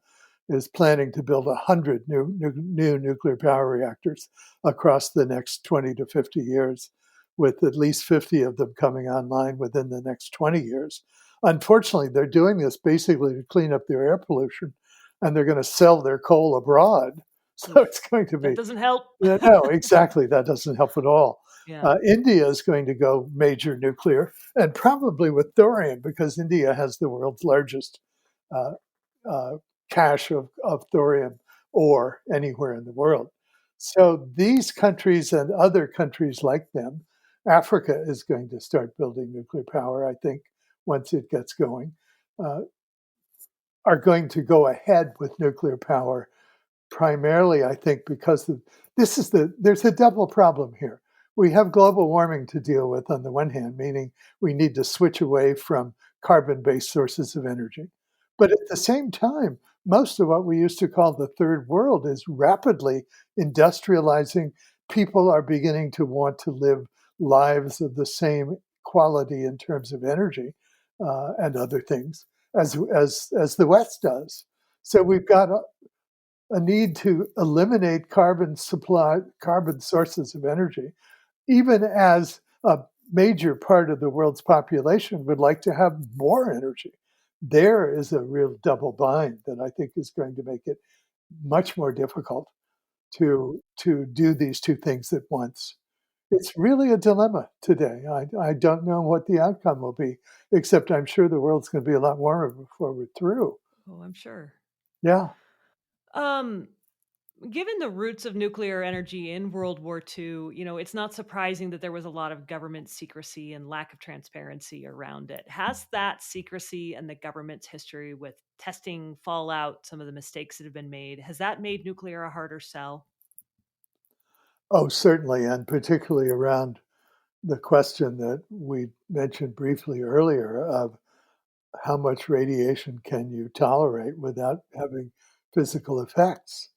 is planning to build 100 new nuclear power reactors across the next 20 to 50 years, with at least 50 of them coming online within the next 20 years. Unfortunately, they're doing this basically to clean up their air pollution, and they're going to sell their coal abroad. So it's going to that be, doesn't help. yeah, no, exactly. That doesn't help at all. Yeah. India is going to go major nuclear, and probably with thorium, because India has the world's largest uh, uh, cache of thorium ore anywhere in the world. So these countries and other countries like them, Africa is going to start building nuclear power, I think, once it gets going, uh, are going to go ahead with nuclear power primarily, I think, because there's a double problem here. We have global warming to deal with on the one hand, meaning we need to switch away from carbon-based sources of energy. But at the same time, most of what we used to call the third world is rapidly industrializing. People are beginning to want to live lives of the same quality in terms of energy and other things as the West does. So we've got a need to eliminate carbon sources of energy, even as a major part of the world's population would like to have more energy. There is a real double bind that I think is going to make it much more difficult to do these two things at once. It's really a dilemma today. I don't know what the outcome will be, except I'm sure the world's going to be a lot warmer before we're through. Oh, I'm sure. Yeah. Um, Given the roots of nuclear energy in World War II, it's not surprising that there was a lot of government secrecy and lack of transparency around it. Has that secrecy and the government's history with testing, fallout, some of the mistakes that have been made, has that made nuclear a harder sell? Oh, certainly, and particularly around the question that we mentioned briefly earlier of how much radiation can you tolerate without having physical effects.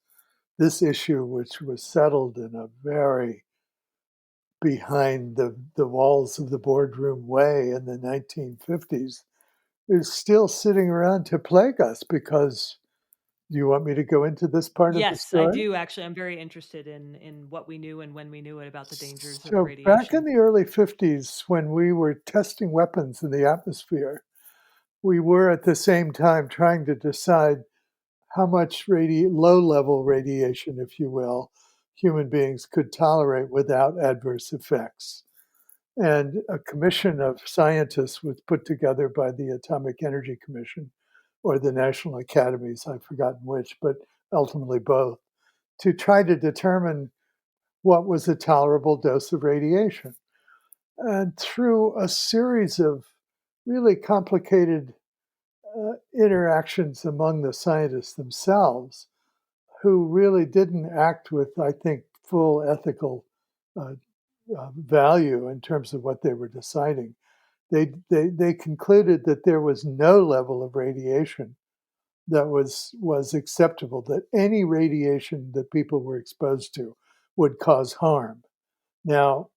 This issue, which was settled in a very behind the walls of the boardroom way in the 1950s, is still sitting around to plague us because do you want me to go into this part of the Yes, I story? do actually. I'm very interested in what we knew and when we knew it about the dangers of So, back in radiation. the early 50s, when we were testing weapons in the atmosphere, we were at the same time trying to decide how much low level radiation, if you will, human beings could tolerate without adverse effects. And a commission of scientists was put together by the Atomic Energy Commission or the National Academies, I've forgotten which, but ultimately both, to try to determine what was a tolerable dose of radiation. And through a series of really complicated interactions among the scientists themselves, who really didn't act with, I think, full ethical uh, value in terms of what they were deciding. They concluded that there was no level of radiation that was acceptable, that any radiation that people were exposed to would cause harm. Now,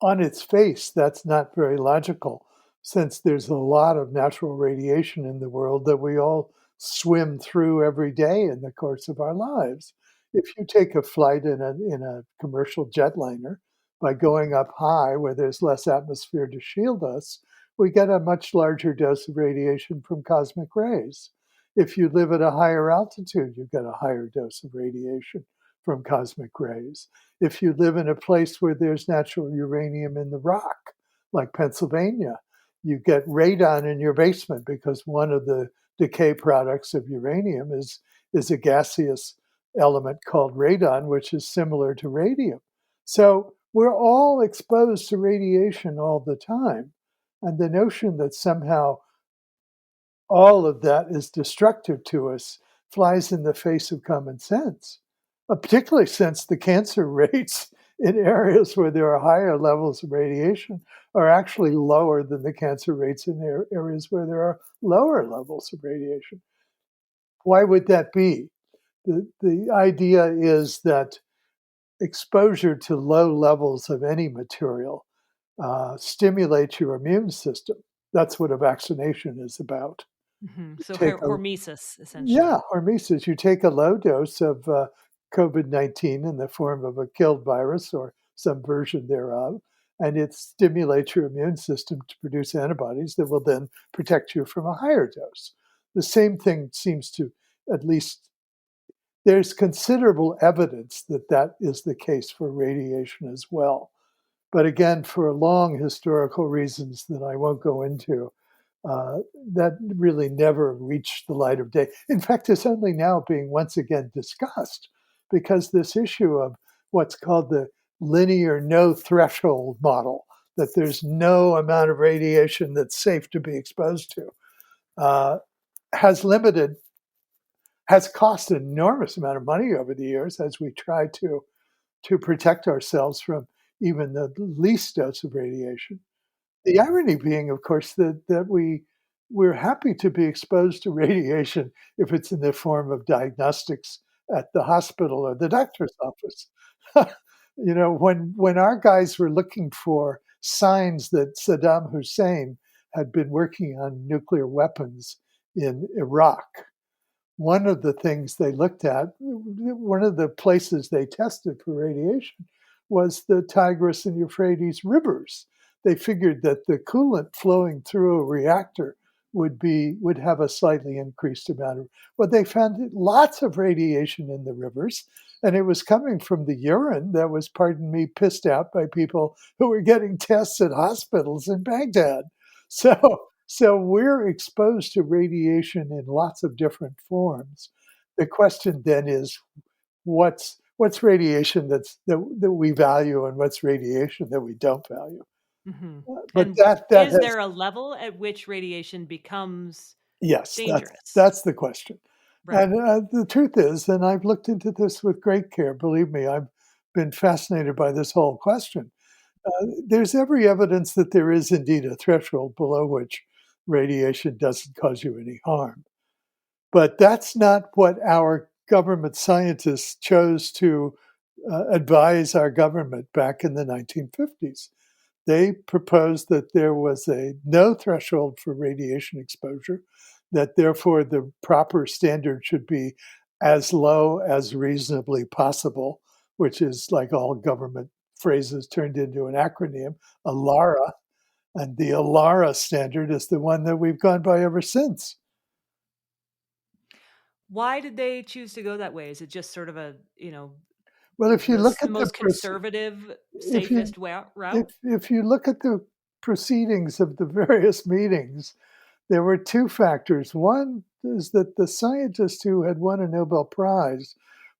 on its face, that's not very logical, since there's a lot of natural radiation in the world that we all swim through every day in the course of our lives. If you take a flight in a commercial jetliner, by going up high where there's less atmosphere to shield us, we get a much larger dose of radiation from cosmic rays. If you live at a higher altitude, you get a higher dose of radiation from cosmic rays. If you live in a place where there's natural uranium in the rock, like Pennsylvania, you get radon in your basement because one of the decay products of uranium is a gaseous element called radon, which is similar to radium. So we're all exposed to radiation all the time. And the notion that somehow all of that is destructive to us flies in the face of common sense, particularly since the cancer rates in areas where there are higher levels of radiation are actually lower than the cancer rates in areas where there are lower levels of radiation. Why would that be? The idea is that exposure to low levels of any material stimulates your immune system. That's what a vaccination is about. So Take a hormesis, essentially. Yeah, hormesis. You take a low dose of COVID-19 in the form of a killed virus or some version thereof, and it stimulates your immune system to produce antibodies that will then protect you from a higher dose. The same thing seems to, at least, there's considerable evidence that that is the case for radiation as well. But again, for long historical reasons that I won't go into, that really never reached the light of day. In fact, it's only now being once again discussed because this issue of what's called the linear no threshold model, that there's no amount of radiation that's safe to be exposed to, uh, has limited, has cost an enormous amount of money over the years as we try to protect ourselves from even the least dose of radiation. The irony being, of course, that we're happy to be exposed to radiation if it's in the form of diagnostics at the hospital or the doctor's office. When our guys were looking for signs that Saddam Hussein had been working on nuclear weapons in Iraq, one of the things they looked at, one of the places they tested for radiation was the Tigris and Euphrates rivers. They figured that the coolant flowing through a reactor would have a slightly increased amount of. Well, they found lots of radiation in the rivers, and it was coming from the urine that was, pardon me, pissed out by people who were getting tests at hospitals in Baghdad. So we're exposed to radiation in lots of different forms. The question then is, what's radiation that we value, and what's radiation that we don't value? But And that is has there a level at which radiation becomes yes, dangerous? that's the question. Right. And the truth is, and I've looked into this with great care. Believe me, I've been fascinated by this whole question. There's every evidence that there is indeed a threshold below which radiation doesn't cause you any harm. But that's not what our government scientists chose to advise our government back in the 1950s. They proposed that there was a no threshold for radiation exposure, that therefore the proper standard should be as low as reasonably possible, which is like all government phrases turned into an acronym, ALARA. And the ALARA standard is the one that we've gone by ever since. Why did they choose to go that way? Is it just sort of Well, if you look the at the most conservative, if you safest route? if you look at the proceedings of the various meetings, there were two factors. One is that the scientist who had won a Nobel Prize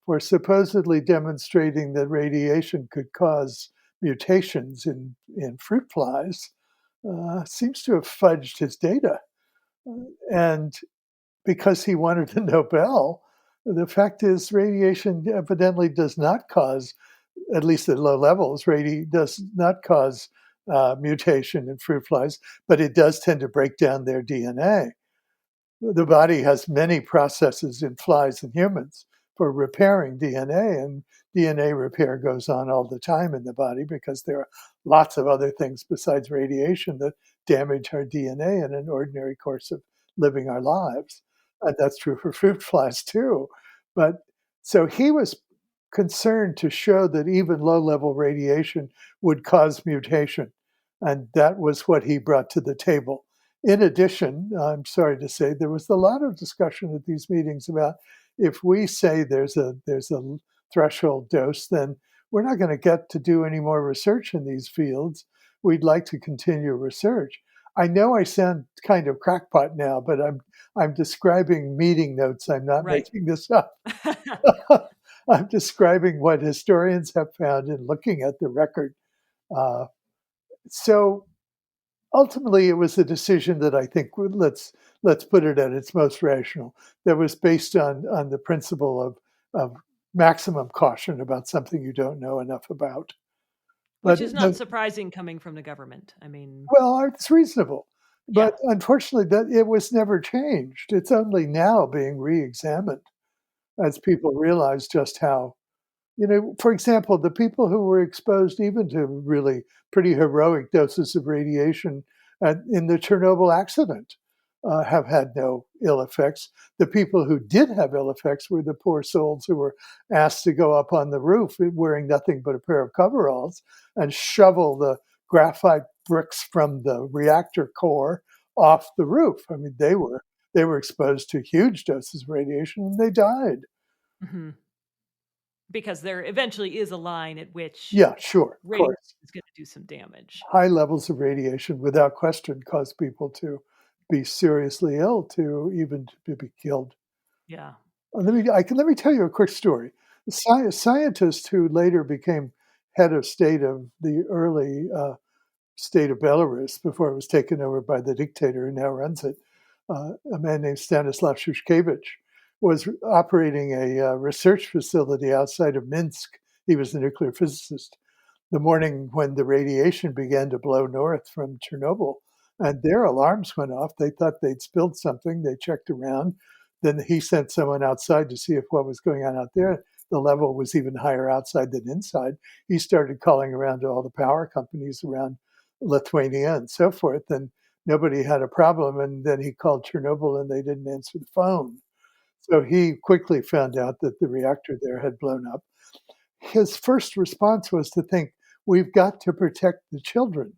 for supposedly demonstrating that radiation could cause mutations in fruit flies seems to have fudged his data. And because he wanted the Nobel, the fact is radiation evidently does not cause, at least at low levels, does not cause mutation in fruit flies, but it does tend to break down their DNA. The body has many processes in flies and humans for repairing DNA, and DNA repair goes on all the time in the body because there are lots of other things besides radiation that damage our DNA in an ordinary course of living our lives. And that's true for fruit flies too. But so he was concerned to show that even low level radiation would cause mutation. And that was what he brought to the table. In addition, I'm sorry to say, there was a lot of discussion at these meetings about if we say there's a threshold dose, then we're not going to get to do any more research in these fields. We'd like to continue research. I know I sound kind of crackpot now, but I'm describing meeting notes. I'm not Right. making this up. I'm describing what historians have found in looking at the record. Uh, so ultimately, it was a decision that I think let's put it at its most rational. That was based on the principle of maximum caution about something you don't know enough about. Which But is not surprising coming from the government. I mean, well, it's reasonable. yeah. But unfortunately, that it was never changed. It's only now being re-examined as people realize just how, for example, the people who were exposed even to really pretty heroic doses of radiation in the Chernobyl accident have had no ill effects. The people who did have ill effects were the poor souls who were asked to go up on the roof wearing nothing but a pair of coveralls and shovel the graphite bricks from the reactor core off the roof. I mean, they were exposed to huge doses of radiation and they died. Mm-hmm. Because there eventually is a line at which Yeah, sure, of radiation course. is going to do some damage. High levels of radiation, without question, cause people to be seriously ill, to even to be killed. Yeah. Let me tell you a quick story. A scientist who later became head of state of the early state of Belarus before it was taken over by the dictator who now runs it, a man named Stanislav Shushkevich, was operating a research facility outside of Minsk. He was a nuclear physicist. The morning when the radiation began to blow north from Chernobyl, and their alarms went off. They thought they'd spilled something. They checked around. Then he sent someone outside to see if what was going on out there. The level was even higher outside than inside. He started calling around to all the power companies around Lithuania and so forth, and nobody had a problem. And then he called Chernobyl and they didn't answer the phone. So he quickly found out that the reactor there had blown up. His first response was to think, we've got to protect the children.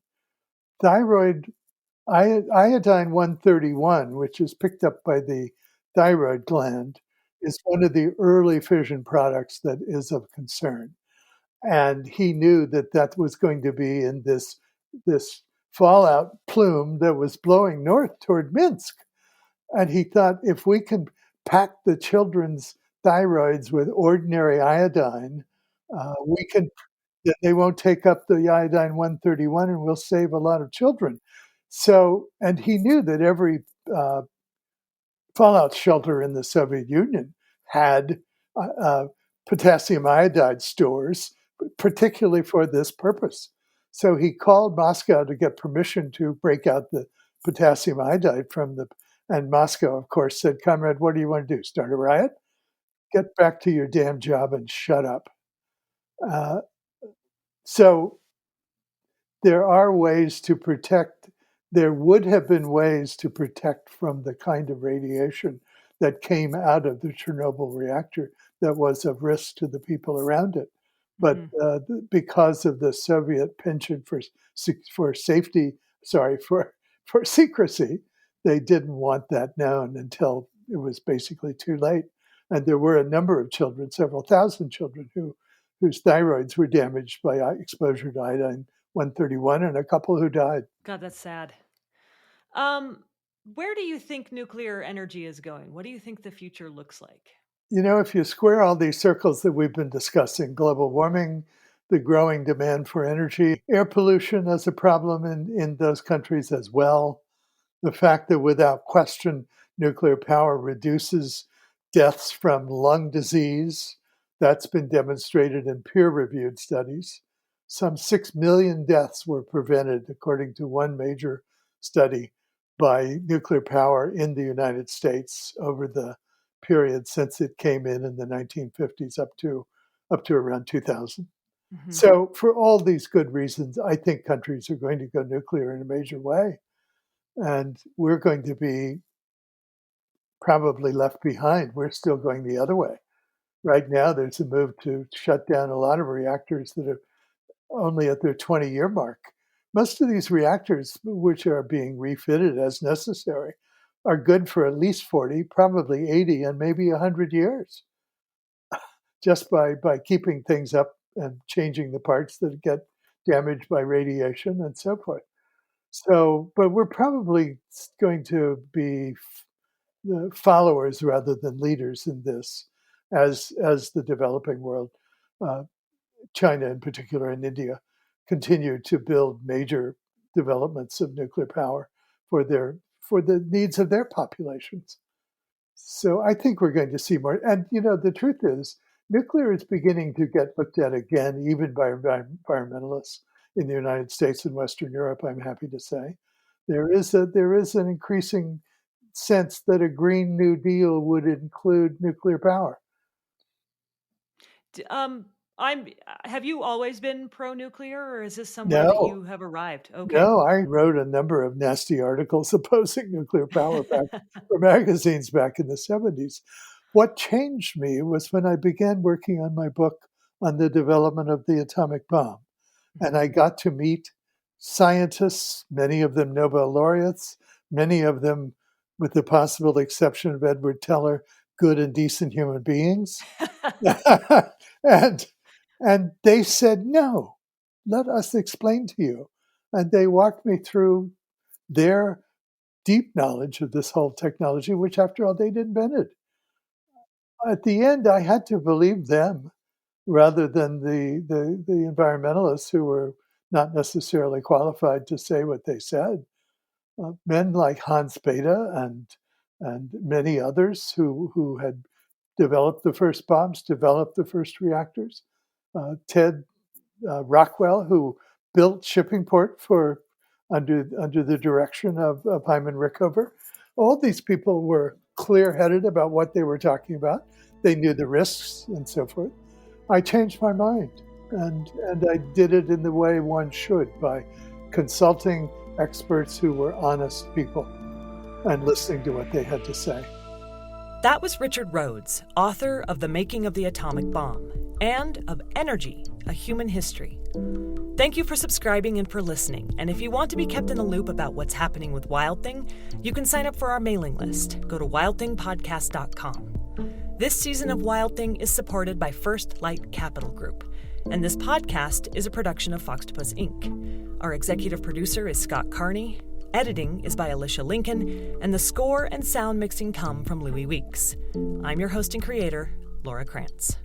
Thyroid iodine 131, which is picked up by the thyroid gland, is one of the early fission products that is of concern. And he knew that that was going to be in this fallout plume that was blowing north toward Minsk. And he thought, if we can pack the children's thyroids with ordinary iodine, we can they won't take up the iodine 131 and we'll save a lot of children. So, and he knew that every uh, fallout shelter in the Soviet Union had uh, uh, potassium iodide stores, particularly for this purpose. So he called Moscow to get permission to break out the potassium iodide from the. And Moscow, of course, said, "Comrade, what do you want to do? Start a riot? Get back to your damn job and shut up." Uh, so there are ways to protect. There would have been ways to protect from the kind of radiation that came out of the Chernobyl reactor that was of risk to the people around it. But because of the Soviet penchant for safety, sorry, for secrecy, they didn't want that known until it was basically too late. And there were a number of children, several thousand children, whose thyroids were damaged by exposure to iodine 131, and a couple who died. God, that's sad. Where do you think nuclear energy is going? What do you think the future looks like? If you square all these circles that we've been discussing, global warming, the growing demand for energy, air pollution as a problem in those countries as well, the fact that without question, nuclear power reduces deaths from lung disease, that's been demonstrated in peer reviewed studies. Some 6 million deaths were prevented, according to one major study, by nuclear power in the United States over the period since it came in the 1950s up to around 2000. Mm-hmm. So, for all these good reasons, I think countries are going to go nuclear in a major way. And we're going to be probably left behind. We're still going the other way. Right now, there's a move to shut down a lot of reactors that are only at their 20-year mark. most of these reactors, which are being refitted as necessary, are good for at least 40, probably 80, and maybe 100 years, just by keeping things up and changing the parts that get damaged by radiation and so forth. So, but we're probably going to be the followers rather than leaders in this, as the developing world, uh, China in particular and India, continue to build major developments of nuclear power for the needs of their populations. So I think we're going to see more. And the truth is, nuclear is beginning to get looked at again, even by environmentalists in the United States and Western Europe. I'm happy to say there is an increasing sense that a Green New Deal would include nuclear power. Have you always been pro-nuclear, or is this somewhere that you have arrived? Okay. No, I wrote a number of nasty articles opposing nuclear power for magazines back in the 70s. What changed me was when I began working on my book on the development of the atomic bomb. And I got to meet scientists, many of them Nobel laureates, many of them, with the possible exception of Edward Teller, good and decent human beings. and they said, no, let us explain to you. And they walked me through their deep knowledge of this whole technology, which, after all, they'd invented. At the end, I had to believe them rather than the environmentalists who were not necessarily qualified to say what they said. Men like Hans Bethe and many others who had developed the first bombs, developed the first reactors. Ted Rockwell, who built Shippingport under the direction of Hyman Rickover. All these people were clear-headed about what they were talking about. They knew the risks and so forth. I changed my mind, and I did it in the way one should, by consulting experts who were honest people and listening to what they had to say. That was Richard Rhodes, author of The Making of the Atomic Bomb and of Energy, A Human History. Thank you for subscribing and for listening. And if you want to be kept in the loop about what's happening with Wild Thing, you can sign up for our mailing list. Go to wildthingpodcast.com. This season of Wild Thing is supported by First Light Capital Group, and this podcast is a production of Foxtopus Inc. Our executive producer is Scott Carney, editing is by Alicia Lincoln, and the score and sound mixing come from Louis Weeks. I'm your host and creator, Laura Krantz.